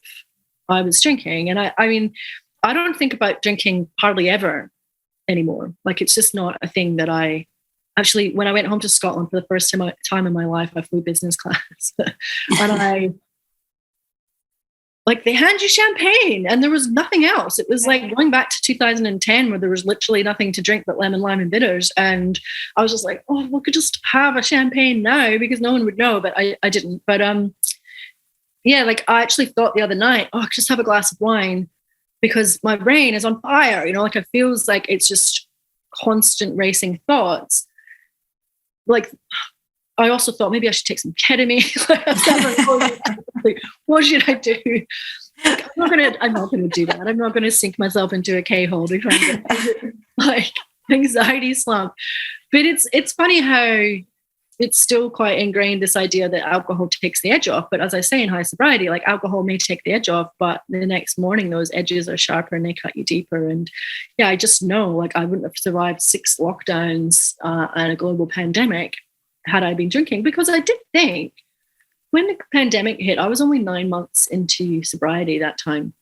I was drinking? And I mean, I don't think about drinking hardly ever anymore. Like, it's just not a thing that I actually, when I went home to Scotland for the first time in my life, I flew business class and they hand you champagne and there was nothing else. It was like going back to 2010 where there was literally nothing to drink but lemon, lime and bitters. And I was just like, oh, we could just have a champagne now because no one would know, but I didn't. But yeah, like I actually thought the other night, oh, I could just have a glass of wine because my brain is on fire. Like it feels like it's just constant racing thoughts. Like, I also thought maybe I should take some ketamine. What should I do? Like, I'm not gonna do that. I'm not gonna sink myself into a K-hole to try and get like anxiety slump. But it's funny how it's still quite ingrained, this idea that alcohol takes the edge off. But as I say in High Sobriety, like alcohol may take the edge off, but the next morning those edges are sharper and they cut you deeper. And yeah, I just know like I wouldn't have survived 6 lockdowns and a global pandemic had I been drinking, because I did think when the pandemic hit, I was only 9 months into sobriety that time.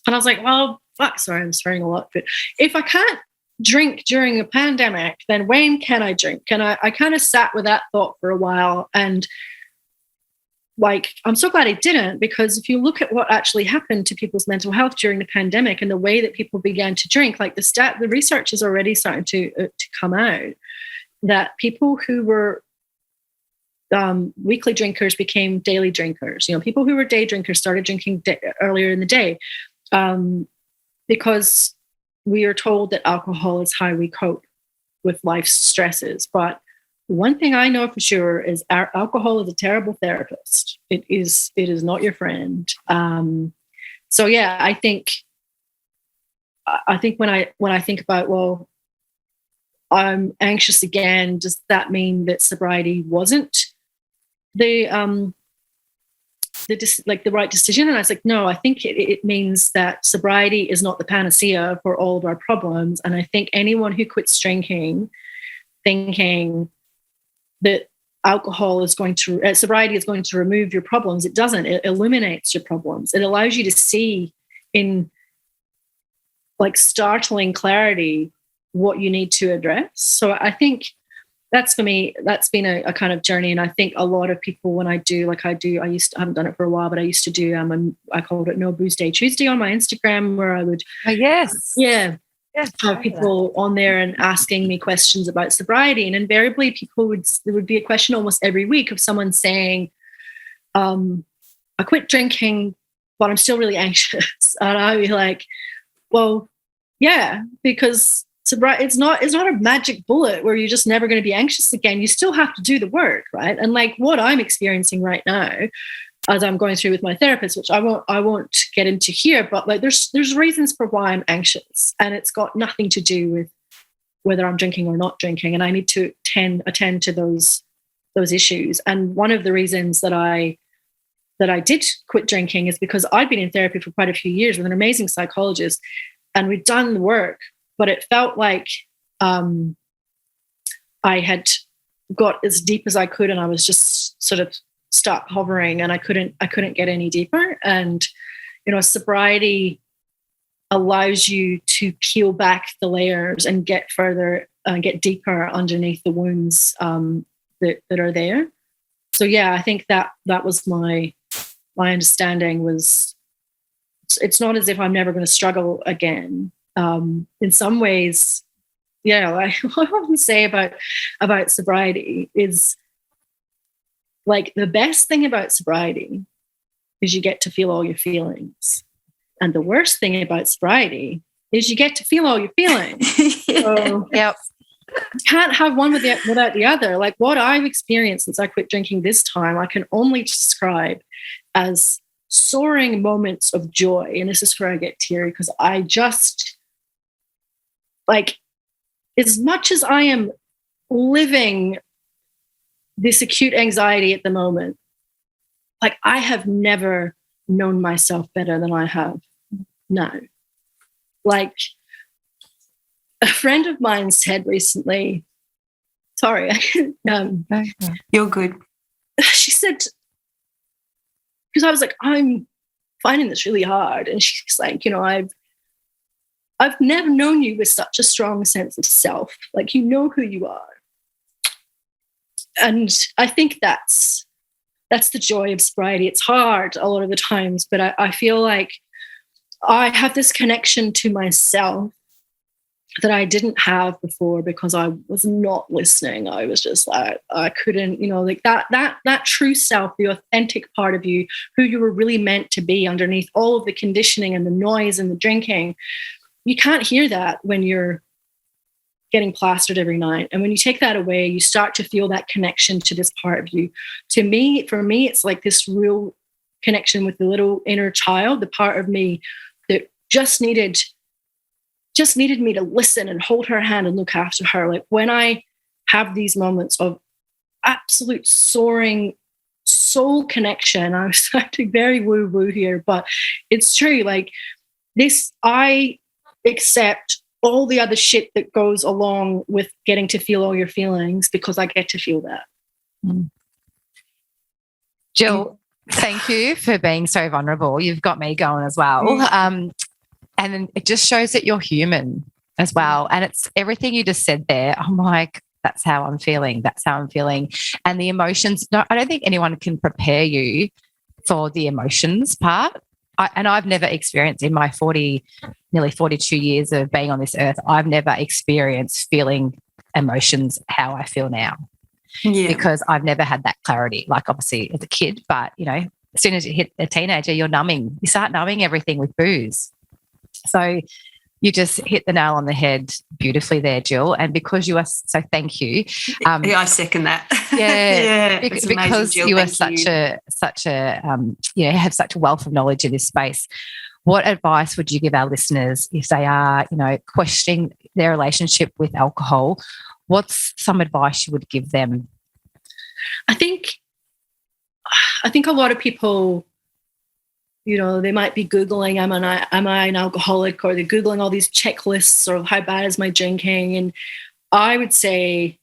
And I was like, well, fuck, sorry, I'm swearing a lot, but if I can't drink during a pandemic, then when can I drink? And I kind of sat with that thought for a while, and like I'm so glad I didn't, because if you look at what actually happened to people's mental health during the pandemic and the way that people began to drink, like the research is already starting to come out that people who were weekly drinkers became daily drinkers. People who were day drinkers started drinking earlier in the day because we are told that alcohol is how we cope with life's stresses. But one thing I know for sure is alcohol is a terrible therapist. It is not your friend. So yeah, I think when I think about, well, I'm anxious again, does that mean that sobriety wasn't the right decision? And I was like, no, I think it means that sobriety is not the panacea for all of our problems. And I think anyone who quits drinking thinking that sobriety is going to remove your problems, it doesn't. It illuminates your problems. It allows you to see in like startling clarity what you need to address. So I think that's, for me, that's been a kind of journey. And I think a lot of people, when I haven't done it for a while, but I used to do, I called it No Booze Day Tuesday on my Instagram, where I would, have people on there and asking me questions about sobriety. And invariably there would be a question almost every week of someone saying, I quit drinking, but I'm still really anxious. And I'd be like, well, yeah, because it's not a magic bullet where you're just never going to be anxious again. You still have to do the work, right? And like what I'm experiencing right now, as I'm going through with my therapist, which I won't get into here, but like there's reasons for why I'm anxious, and it's got nothing to do with whether I'm drinking or not drinking, and I need to attend to those issues. And one of the reasons that I did quit drinking is because I'd been in therapy for quite a few years with an amazing psychologist, and we'd done the work. But it felt like I had got as deep as I could, and I was just sort of stuck hovering, and I couldn't get any deeper. And sobriety allows you to peel back the layers and get further and get deeper underneath the wounds that are there. So yeah, I think that was my understanding was it's not as if I'm never going to struggle again. In some ways, like what I often say about sobriety is like the best thing about sobriety is you get to feel all your feelings. And the worst thing about sobriety is you get to feel all your feelings. So yep. You can't have one without the other. Like what I've experienced since I quit drinking this time, I can only describe as soaring moments of joy. And this is where I get teary, because I just, like, as much as I am living this acute anxiety at the moment. Like, I have never known myself better than I have now. Like, a friend of mine said recently, sorry, you're good. She said, because I was like, I'm finding this really hard. And she's like, you know, I've never known you with such a strong sense of self. Like, you know who you are. And I think that's the joy of sobriety. It's hard a lot of the times, but I feel like I have this connection to myself that I didn't have before because I was not listening. I was just like, I couldn't, you know, like that true self, the authentic part of you, who you were really meant to be underneath all of the conditioning and the noise and the drinking. You can't hear that when you're getting plastered every night. And when you take that away, you start to feel that connection to this part of you. For me, it's like this real connection with the little inner child, the part of me that just needed me to listen and hold her hand and look after her. Like, when I have these moments of absolute soaring soul connection, I'm starting very woo-woo here, but it's true. Like, this, I accept all the other shit that goes along with getting to feel all your feelings because I get to feel that. Jill, thank you for being so vulnerable. You've got me going as well. And then it just shows that you're human as well. And it's everything you just said there. I'm like, that's how I'm feeling. That's how I'm feeling. And the emotions, no, I don't think anyone can prepare you for the emotions part. I've never experienced in my nearly 42 years of being on this earth, I've never experienced feeling emotions how I feel now. Yeah. Because I've never had that clarity, like obviously as a kid, but, you know, as soon as you hit a teenager, you're numbing. You start numbing everything with booze. So you just hit the nail on the head beautifully there, Jill. And because you are, so thank you. Yeah, I second that. Yeah, because amazing, Jill. You are such a you know, have such a wealth of knowledge in this space. What advice would you give our listeners if they are, you know, questioning their relationship with alcohol? What's some advice you would give them? I think a lot of people, you know, they might be Googling, am I an alcoholic? Or they're Googling all these checklists or how bad is my drinking? And I would say,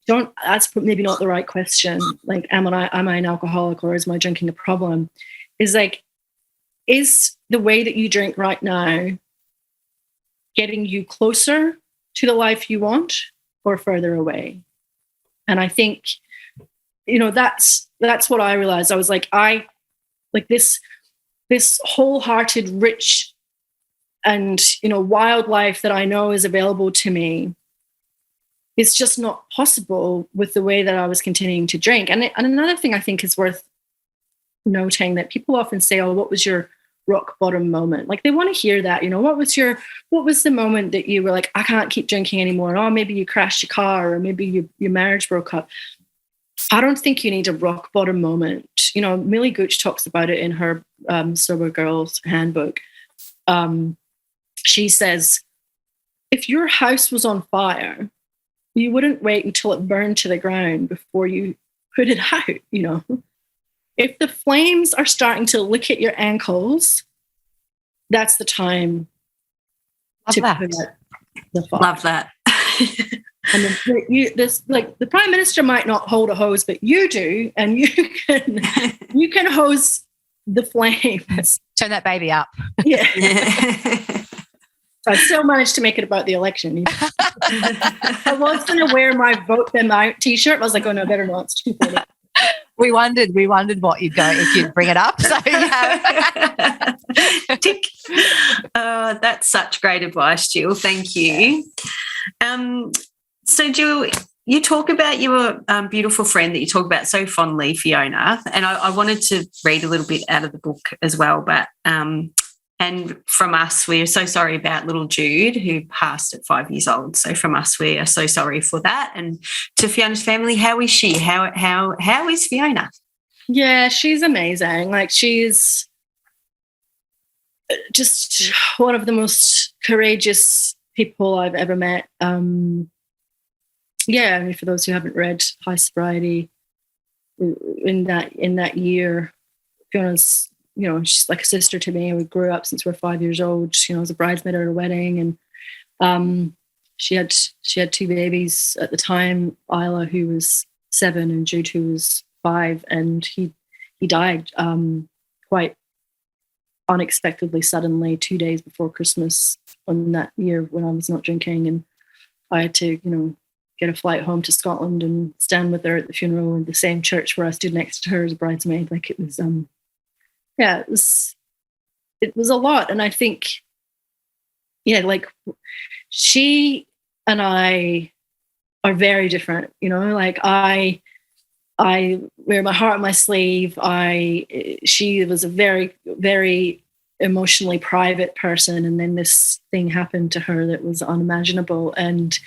that's maybe not the right question. Like, am I an alcoholic or is my drinking a problem? Is like, is the way that you drink right now getting you closer to the life you want or further away? And I think, you know, that's what I realized. I was like, this wholehearted, rich and, you know, wildlife that I know is available to me, it's just not possible with the way that I was continuing to drink. And another thing I think is worth noting, that people often say, oh, what was your rock bottom moment? Like, they want to hear that, you know, what was the moment that you were like, I can't keep drinking anymore? And, oh, maybe you crashed your car, or maybe your marriage broke up. I don't think you need a rock bottom moment. You know, Millie Gooch talks about it in her Sober Girls Handbook. She says, if your house was on fire, you wouldn't wait until it burned to the ground before you put it out, you know. If the flames are starting to lick at your ankles, that's the time to put out the fire. Love that. And the Prime Minister might not hold a hose, but you do, and you can hose the flames. Turn that baby up. Yeah. So I still managed to make it about the election. I was going to wear my Vote Them Out T-shirt. I was like, oh no, better not. It's too funny. We wondered what you'd go if you'd bring it up. So yeah. Tick. That's such great advice, Jill. Thank you. So, Jill, you talk about your beautiful friend that you talk about so fondly, Fiona, and I wanted to read a little bit out of the book as well, but and from us, we are so sorry about little Jude, who passed at 5 years old. So from us, we are so sorry for that. And to Fiona's family, how is she? How is Fiona? Yeah, she's amazing. Like, she's just one of the most courageous people I've ever met. You yeah, I mean, for those who haven't read High Sobriety, in that year, Fiona's, she's like a sister to me. We grew up since we're 5 years old. I was a bridesmaid at her wedding, and she had 2 babies at the time. Isla, who was 7, and Jude, who was 5, and he died quite unexpectedly, suddenly, 2 days before Christmas on that year when I was not drinking, and I had to, get a flight home to Scotland and stand with her at the funeral in the same church where I stood next to her as a bridesmaid. Like, it was, it was a lot. And I think, like, she and I are very different, like I wear my heart on my sleeve. She was a very, very emotionally private person. And then this thing happened to her that was unimaginable. And,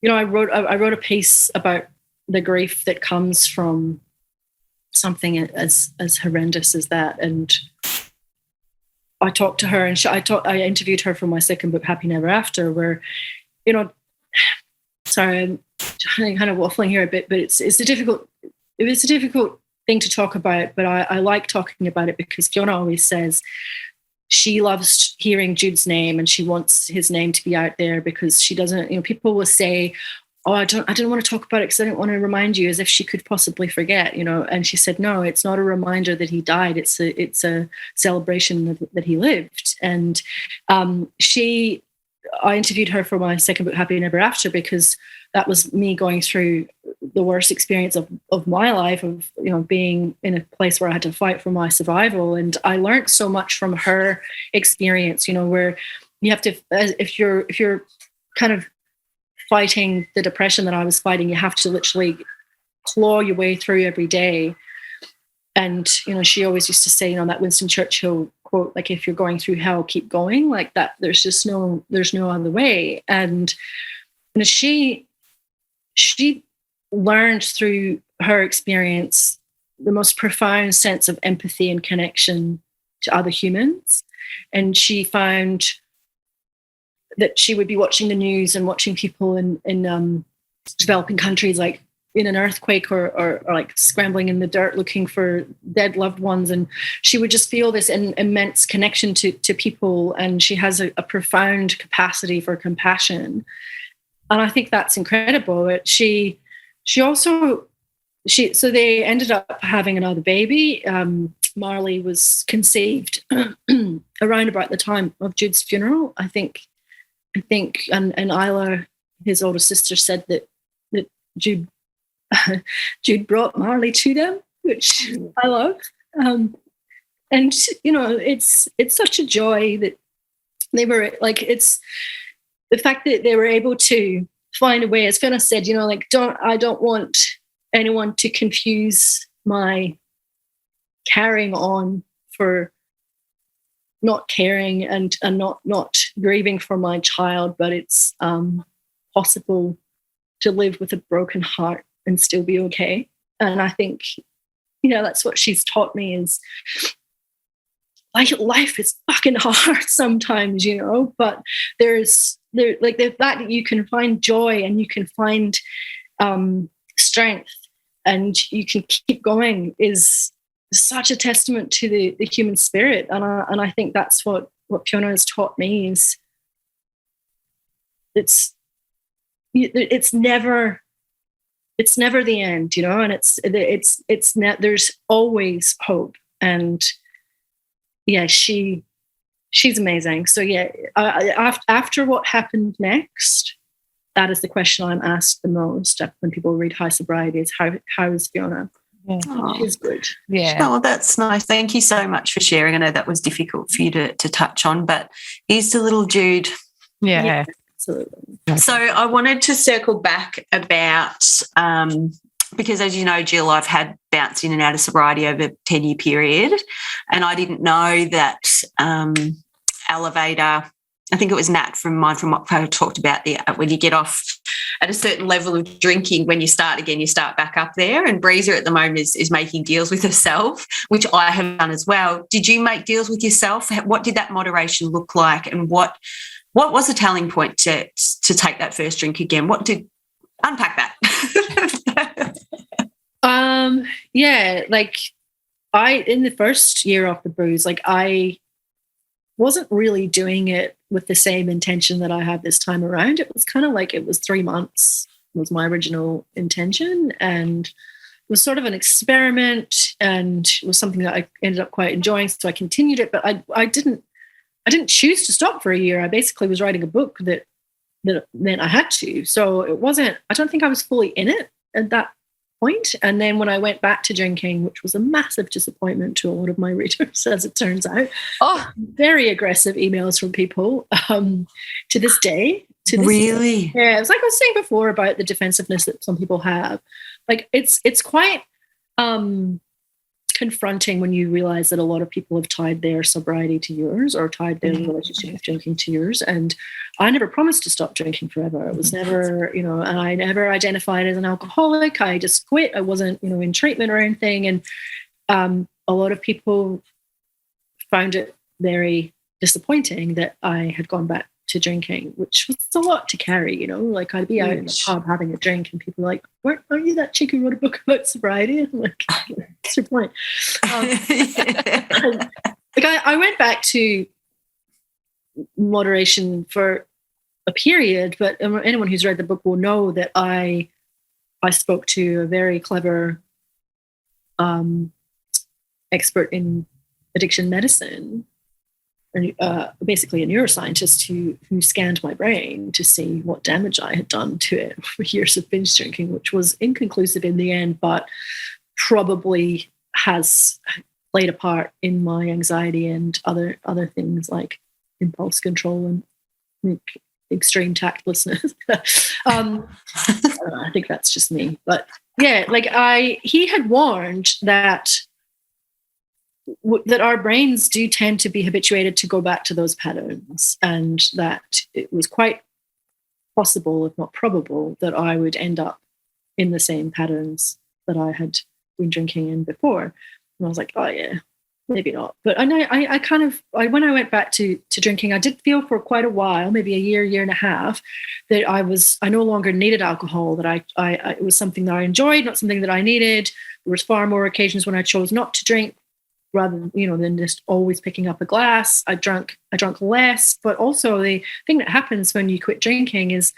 I wrote a piece about the grief that comes from something as horrendous as that. And I talked to her, and I interviewed her for my second book, Happy Never After, where, sorry, I'm kind of waffling here a bit, but it was a difficult thing to talk about, but I like talking about it because Fiona always says she loves hearing Jude's name and she wants his name to be out there because she doesn't, people will say, oh, I don't want to talk about it because I don't want to remind you, as if she could possibly forget, and she said, no, it's not a reminder that he died. It's a celebration that he lived. And I interviewed her for my second book, Happy Never After, because that was me going through the worst experience of my life, of being in a place where I had to fight for my survival. And I learned so much from her experience, where you have to, if you're kind of fighting the depression that I was fighting, you have to literally claw your way through every day. And she always used to say, that Winston Churchill quote, like, if you're going through hell, keep going, like that. There's no other way. And she learned through her experience the most profound sense of empathy and connection to other humans. And she found that she would be watching the news and watching people in developing countries, like in an earthquake or like scrambling in the dirt looking for dead loved ones, and she would just feel this immense connection to people, and she has a profound capacity for compassion. And I think that's incredible. So they ended up having another baby. Marley was conceived around about the time of Jude's funeral, I think, and Isla, his older sister, said that Jude brought Marley to them, which I love. And it's such a joy that they were like, it's the fact that they were able to find a way, as Fiona said, I don't want anyone to confuse my carrying on for not caring and not grieving for my child, but it's possible to live with a broken heart and still be okay. And I think, that's what she's taught me, is like, life is fucking hard sometimes, but there's the fact that you can find joy and you can find strength and you can keep going is such a testament to the human spirit. And I think that's what Fiona has taught me, is it's never the end, and there's always hope. And yeah, she's amazing. So yeah, after what happened next, that is the question I'm asked the most when people read High Sobriety, is how is Fiona? Yeah. She's good. Yeah. Oh, that's nice. Thank you so much for sharing. I know that was difficult for you to touch on, but here's to little Jude. Yeah. Absolutely. So I wanted to circle back about, because as you know, Jill, I've had bounced in and out of sobriety over a 10-year period, and I didn't know that elevator, I think it was Nat from what I talked about there, when you get off at a certain level of drinking, when you start again, you start back up there. And Breeza at the moment is making deals with herself, which I have done as well. Did you make deals with yourself? What did that moderation look like, and what was the telling point to to take that first drink again? What did unpack that? Yeah, like in the first year of the booze, like I wasn't really doing it with the same intention that I had this time around. It was kind of like it was 3 months was my original intention, and it was sort of an experiment, and it was something that I ended up quite enjoying, so I continued it. But I didn't choose to stop for a year. I basically was writing a book that meant I had to. So it wasn't, I don't think I was fully in it at that point. And then when I went back to drinking, which was a massive disappointment to a lot of my readers, as it turns out, very aggressive emails from people to this day. Really? Yeah, it was like I was saying before about the defensiveness that some people have. Like it's quite confronting when you realize that a lot of people have tied their sobriety to yours, or tied their relationship with drinking to yours. And I never promised to stop drinking forever. It was never, and I never identified as an alcoholic. I just quit. I wasn't, in treatment or anything. And a lot of people found it very disappointing that I had gone back to drinking, which was a lot to carry, like I'd be out in the pub having a drink and people are like, aren't you that chick who wrote a book about sobriety? And I'm like, what's your point? I went back to moderation for a period, but anyone who's read the book will know that I spoke to a very clever expert in addiction medicine, and basically a neuroscientist who scanned my brain to see what damage I had done to it for years of binge drinking, which was inconclusive in the end, but probably has played a part in my anxiety and other things like impulse control and extreme tactlessness. I think that's just me, but yeah, he had warned that our brains do tend to be habituated to go back to those patterns, and that it was quite possible, if not probable, that I would end up in the same patterns that I had been drinking in before. And I was like, oh yeah, maybe not. But I know when I went back to drinking, I did feel for quite a while, maybe a year and a half, that I no longer needed alcohol, that it was something that I enjoyed, not something that I needed. There was far more occasions when I chose not to drink, rather than just always picking up a glass. I drank less. But also the thing that happens when you quit drinking is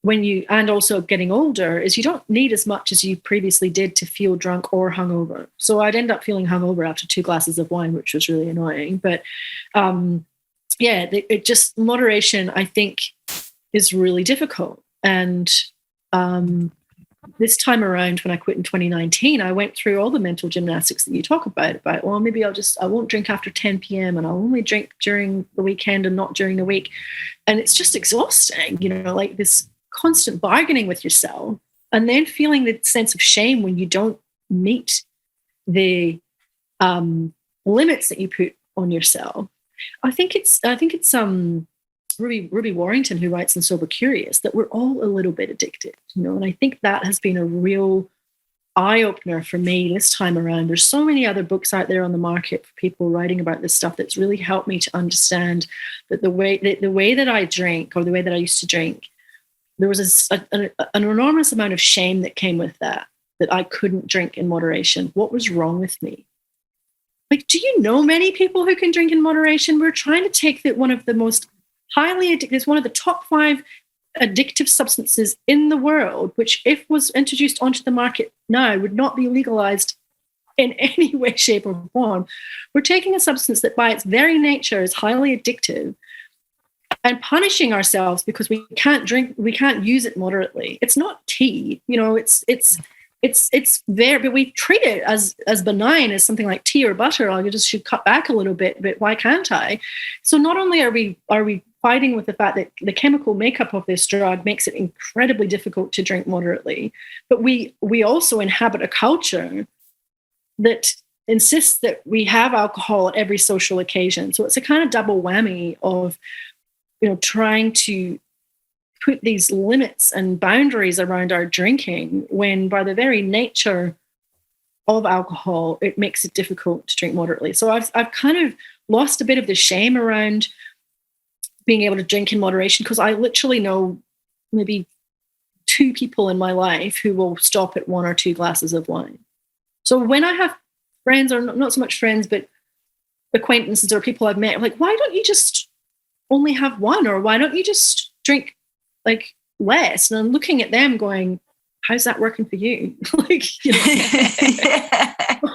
and also getting older, is you don't need as much as you previously did to feel drunk or hungover. So I'd end up feeling hungover after 2 glasses of wine, which was really annoying. But it just, moderation, I think, is really difficult. And this time around, when I quit in 2019, I went through all the mental gymnastics that you talk about, well, maybe I won't drink after 10 p.m. and I'll only drink during the weekend and not during the week. And it's just exhausting, like this constant bargaining with yourself, and then feeling the sense of shame when you don't meet the limits that you put on yourself. I think it's Ruby Warrington, who writes in Sober Curious, that we're all a little bit addicted, and I think that has been a real eye-opener for me this time around. There's so many other books out there on the market for people writing about this stuff that's really helped me to understand that the way that I drink, or the way that I used to drink, there was an enormous amount of shame that came with that I couldn't drink in moderation. What was wrong with me? Like, do you know many people who can drink in moderation? We're trying to take one of the most highly addictive, it's one of the top 5 addictive substances in the world, which, if was introduced onto the market now, would not be legalized in any way, shape, or form. We're taking a substance that by its very nature is highly addictive and punishing ourselves because we can't use it moderately. It's not tea, it's there, but we treat it as benign as something like tea or butter. I just should cut back a little bit, but why can't I? So not only are we fighting with the fact that the chemical makeup of this drug makes it incredibly difficult to drink moderately, but we also inhabit a culture that insists that we have alcohol at every social occasion. So it's a kind of double whammy of, trying to put these limits and boundaries around our drinking, when by the very nature of alcohol, it makes it difficult to drink moderately. So I've kind of lost a bit of the shame around being able to drink in moderation, because I literally know maybe 2 people in my life who will stop at 1 or 2 glasses of wine. So when I have friends, or not so much friends, but acquaintances or people I've met, I'm like, why don't you just only have one? Or why don't you just drink like less? And I'm looking at them going, how's that working for you? Like, you know,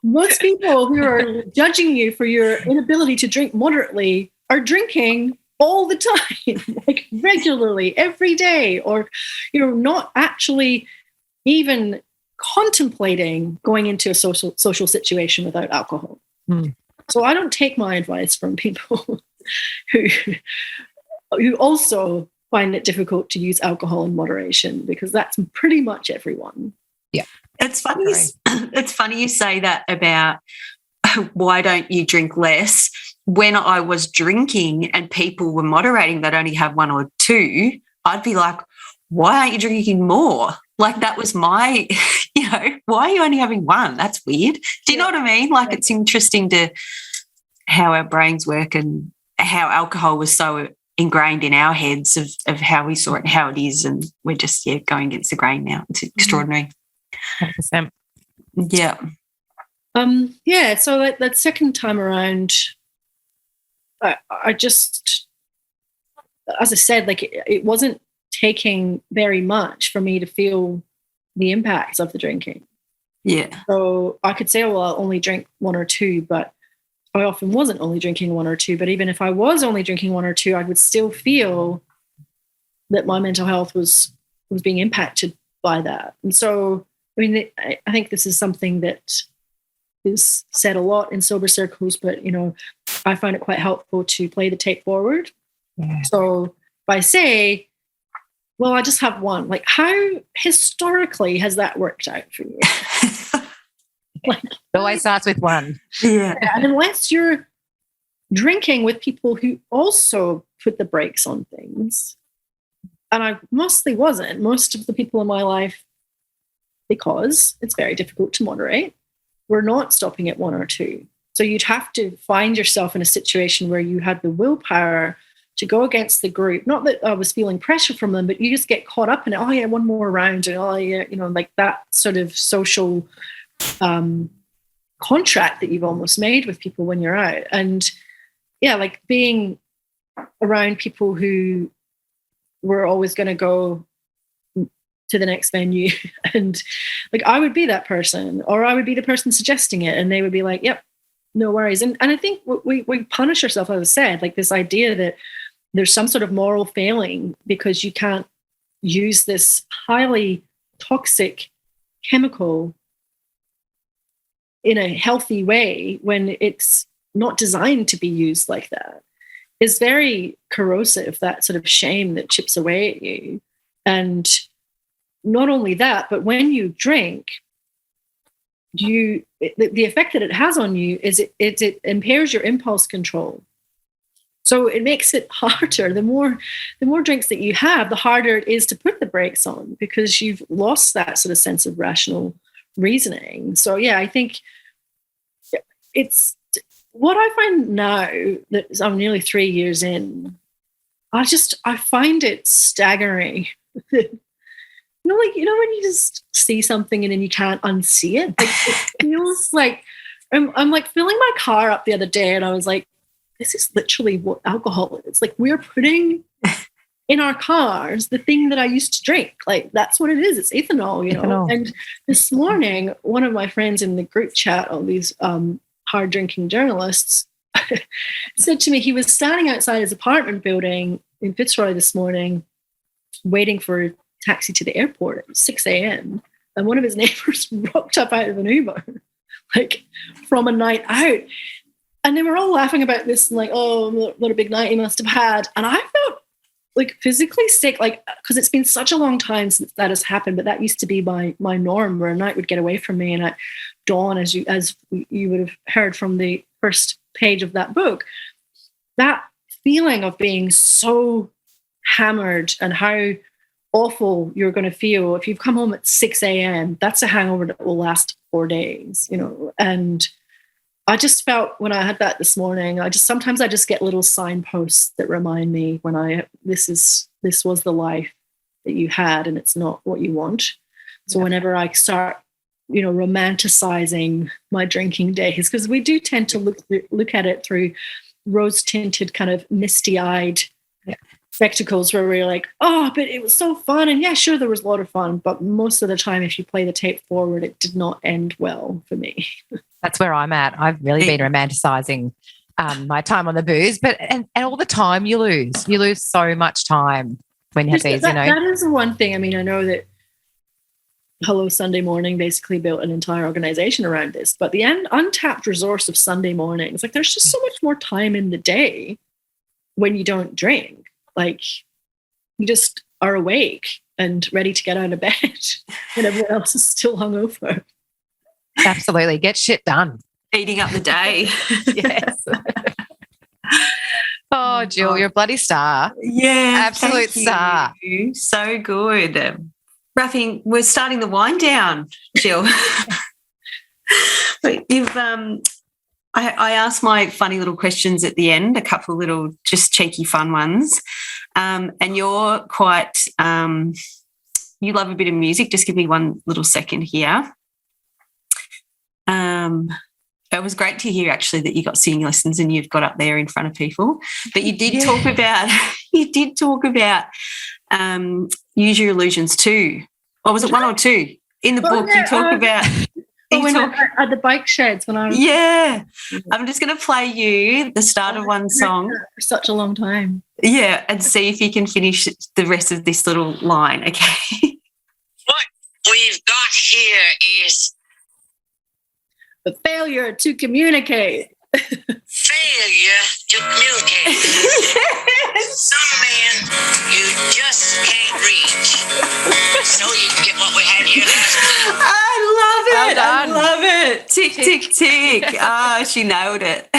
most people who are judging you for your inability to drink moderately are drinking all the time, like regularly, every day, or, you know, not actually even contemplating going into a social situation without alcohol. So I don't take my advice from people who also find it difficult to use alcohol in moderation, because that's pretty much everyone. Yeah. It's funny. It's funny you say that about why don't you drink less. When I was drinking and people were moderating, they'd only have 1 or 2, I'd be like, why aren't you drinking more? Like, that was my, you know, why are you only having 1? That's weird. Do you know what I mean? Like, it's interesting to how our brains work and how alcohol was so ingrained in our heads of how we saw it and how it is. And we're just, going against the grain now. It's extraordinary. 100%. Yeah. So that second time around, I just, as I said, like it wasn't taking very much for me to feel the impacts of the drinking. Yeah. So I could say, well, I'll only drink 1 or 2, but I often wasn't only drinking 1 or 2. But even if I was only drinking 1 or 2, I would still feel that my mental health was being impacted by that. And so, I mean, I think this is something that is said a lot in sober circles, but, you know, I find it quite helpful to play the tape forward. Yeah. So if I say, well, I just have 1, like, how historically has that worked out for you? Like, it always starts with 1. Yeah. And unless you're drinking with people who also put the brakes on things, and I mostly wasn't, most of the people in my life, because it's very difficult to moderate, we're not stopping at 1 or 2. So you'd have to find yourself in a situation where you had the willpower to go against the group. Not that I was feeling pressure from them, but you just get caught up in it. Oh yeah, 1 more round, and oh yeah, you know, like that sort of social contract that you've almost made with people when you're out. And yeah, like being around people who were always going to go to the next venue, and like I would be that person, or I would be the person suggesting it, and they would be like, yep, no worries. And I think we punish ourselves, as I said, like this idea that there's some sort of moral failing because you can't use this highly toxic chemical in a healthy way when it's not designed to be used like that. Is very corrosive, that sort of shame that chips away at you. And not only that, but when you drink, the effect that it has on you is it impairs your impulse control. So it makes it harder. The more drinks that you have, the harder it is to put the brakes on, because you've lost that sort of sense of rational reasoning. So yeah, I think it's what I find now that I'm nearly 3 years in. I find it staggering. Like, you know, when you just see something and then you can't unsee it. Like, it feels like I'm like filling my car up the other day, and I was like, this is literally what alcohol is. Like, we're putting in our cars the thing that I used to drink. Like, that's what it is. It's ethanol, you know. And this morning, one of my friends in the group chat, all these hard drinking journalists, said to me, he was standing outside his apartment building in Fitzroy this morning, waiting for a taxi to the airport at 6 a.m. And one of his neighbors rocked up out of an Uber, like from a night out. And they were all laughing about this and like, oh, what a big night he must have had. And I felt like physically sick, like, because it's been such a long time since that has happened. But that used to be my norm, where a night would get away from me. And at dawn, as you would have heard from the first page of that book, that feeling of being so hammered and how awful you're going to feel if you've come home at 6 a.m. That's a hangover that will last 4 days, you know. And I just felt when I had that this morning, sometimes I just get little signposts that remind me when this was the life that you had, and it's not what you want. So whenever I start, romanticizing my drinking days, because we do tend to look at it through rose-tinted, kind of misty-eyed spectacles, where we're like, oh, but it was so fun, and yeah, sure, there was a lot of fun, but most of the time, if you play the tape forward, it did not end well for me. That's where I'm at. I've really been romanticizing my time on the booze, but and all the time you lose so much time when you have these. That is the one thing. I mean, I know that Hello Sunday Morning basically built an entire organization around this, but the untapped resource of Sunday mornings, like, there's just so much more time in the day when you don't drink. Like, you just are awake and ready to get out of bed when everyone else is still hungover. Absolutely. Get shit done. Eating up the day. Yes. Oh, Jill, you're a bloody star. Yeah. Absolute star. So good. Raffing, we're starting the wind down, Jill. You've I asked my funny little questions at the end, a couple of little just cheeky fun ones. And you're quite you love a bit of music. Just give me one little second here. It was great to hear actually that you got singing lessons and you've got up there in front of people. But you did talk about Use Your Illusions too. Or was it one or two? In the book you talk about at the bike sheds when I was I'm just going to play you the start of one song for such a long time. Yeah, and see if you can finish the rest of this little line, okay? What we've got here is the failure to communicate. failure to communicate. Some men you just can't reach. So you get what we had here last week. I love it. Tick, tick, tick. She nailed it.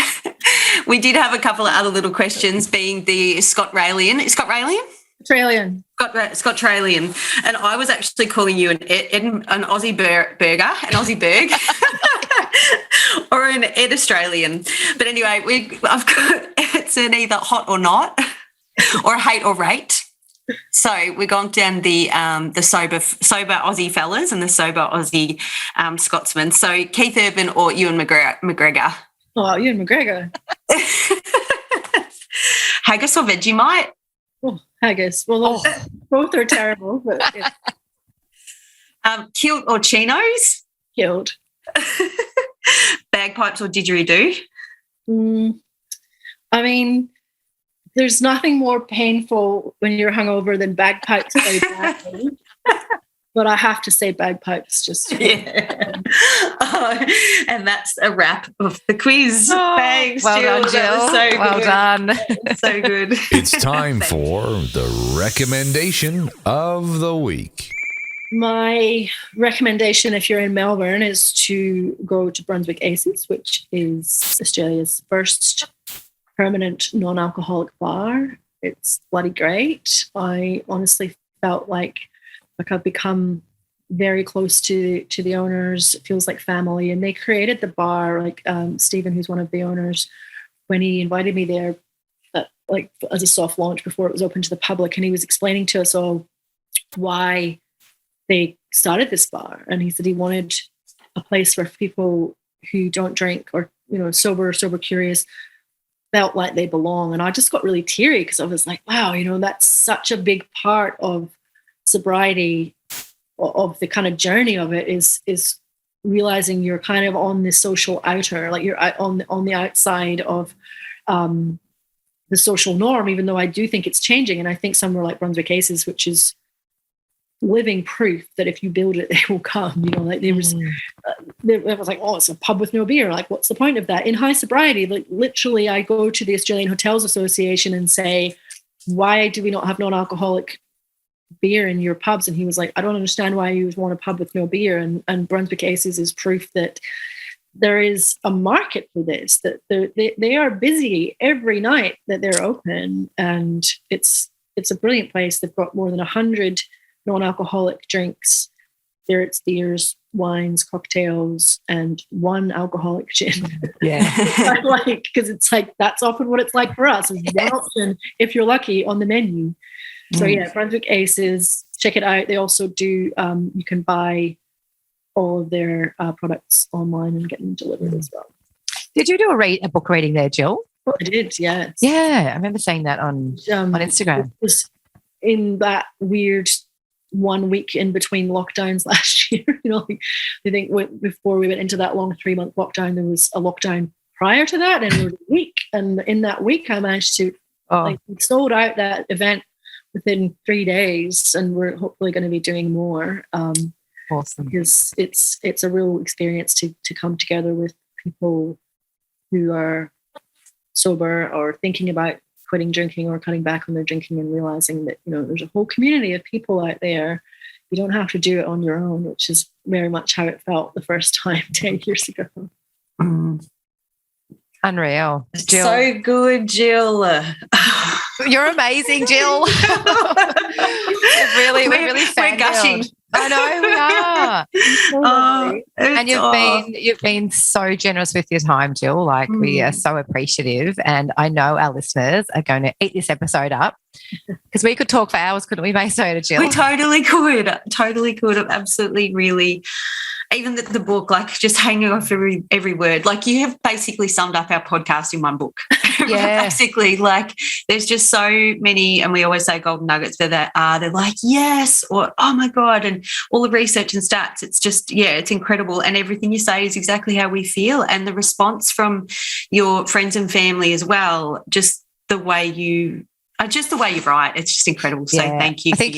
We did have a couple of other little questions, being the Scotralian. Australian. Scotralian. And I was actually calling you an Aussie burger, an Aussie burg, or an Ed Australian. But anyway, I've got it's an either hot or not, or hate or rate. So we're going down the sober Aussie fellas and the sober Aussie Scotsmen. So Keith Urban or Ewan McGregor. Oh, Ewan McGregor. Haggis or Vegemite? Oh, haggis. Well, both are terrible. But Kilt or chinos? Killed. Bagpipes or didgeridoo? I mean, there's nothing more painful when you're hungover than bagpipes play badly. But I have to say bagpipes just. Yeah. And that's a wrap of the quiz. Thanks, well Jill. Done, Jill. That was so well good. done. So good. It's time for the recommendation of the week. My recommendation, if you're in Melbourne, is to go to Brunswick Aces, which is Australia's first permanent non-alcoholic bar. It's bloody great. I honestly felt like I've become very close to the owners. It feels like family. And they created the bar, like Stephen, who's one of the owners, when he invited me there, like as a soft launch before it was open to the public. And he was explaining to us all why they started this bar. And he said he wanted a place where people who don't drink or, sober curious felt like they belong. And I just got really teary because I was like, wow, that's such a big part of sobriety, of the kind of journey of it is realizing you're kind of on this social outer, like you're on the outside of the social norm, even though I do think it's changing. And I think somewhere like Brunswick Aces, which is living proof that if you build it, they will come. Like there was like, oh, it's a pub with no beer. Like, what's the point of that? In High Sobriety, like literally, I go to the Australian Hotels Association and say, why do we not have non-alcoholic beer in your pubs? And he was like, I don't understand why you would want a pub with no beer. And Brunswick Aces is proof that there is a market for this, that they are busy every night that they're open, and it's a brilliant place. They've got more than 100 non-alcoholic drinks, spirits, beers, wines, cocktails, and one alcoholic gin. Yeah. Because it's like, that's often what it's like for us. There's one option, if you're lucky, on the menu. So yeah, Brunswick Aces, check it out. They also do, you can buy all of their products online and get them delivered as well. Did you do a book reading there, Jill? I did, yeah. Yeah, I remember seeing that on Instagram. It was in that weird 1 week in between lockdowns last year. I think before we went into that long 3-month lockdown, there was a lockdown prior to that, and it was a week. And in that week, I managed to we sold out that event within 3 days, and we're hopefully going to be doing more. Awesome, because it's a real experience to come together with people who are sober or thinking about quitting drinking or cutting back on their drinking, and realizing that there's a whole community of people out there. You don't have to do it on your own, which is very much how it felt the first time 10 years ago. Unreal. Jill. So good, Jill. You're amazing, Jill. we're really gushing. I know we are. And you've been so generous with your time, Jill. Like we are so appreciative, and I know our listeners are going to eat this episode up, because we could talk for hours, couldn't we, Maso, to Jill? We totally could. Absolutely, really. Even the book, like just hanging off every word. Like you have basically summed up our podcast in one book. Yeah. Basically, like there's just so many, and we always say golden nuggets, but they're like, yes, or oh my God, and all the research and stats. It's just, it's incredible. And everything you say is exactly how we feel. And the response from your friends and family as well, just the way you write, it's just incredible. So thank you. I think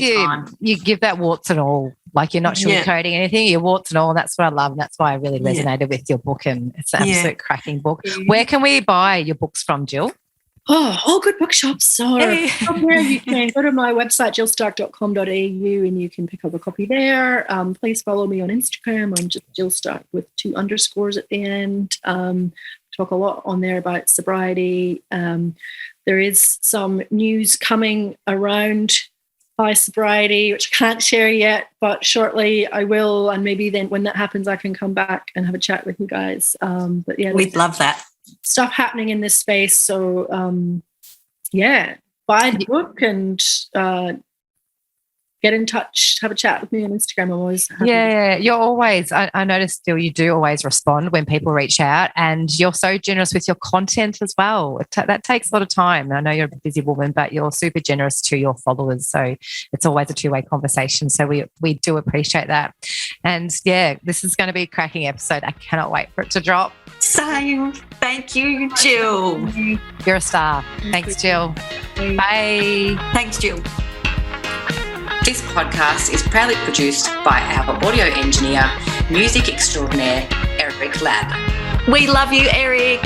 you give that warts and all. Like you're not sugarcoating anything, you're warts and all, and that's what I love, and that's why I really resonated with your book, and it's an absolute cracking book. Where can we buy your books from, Jill? All good bookshops. So somewhere you can go to my website, jillstark.com.au, and you can pick up a copy there. Please follow me on Instagram. I'm just Jill Stark with 2 underscores at the end. Talk a lot on there about sobriety. There is some news coming around High Sobriety, which I can't share yet, but shortly I will, and maybe then when that happens I can come back and have a chat with you guys. But we'd love that stuff happening in this space. So buy the book and get in touch, have a chat with me on Instagram. I'm always happy. You're always, I noticed still you do always respond when people reach out, and you're so generous with your content as well. That takes a lot of time. I know you're a busy woman, but you're super generous to your followers. So it's always a two-way conversation. So we do appreciate that. And this is going to be a cracking episode. I cannot wait for it to drop. Same. Thank you, Jill. You're a star. Thanks, Jill. Bye. Thanks, Jill. This podcast is proudly produced by our audio engineer, music extraordinaire, Eric Ladd. We love you, Eric.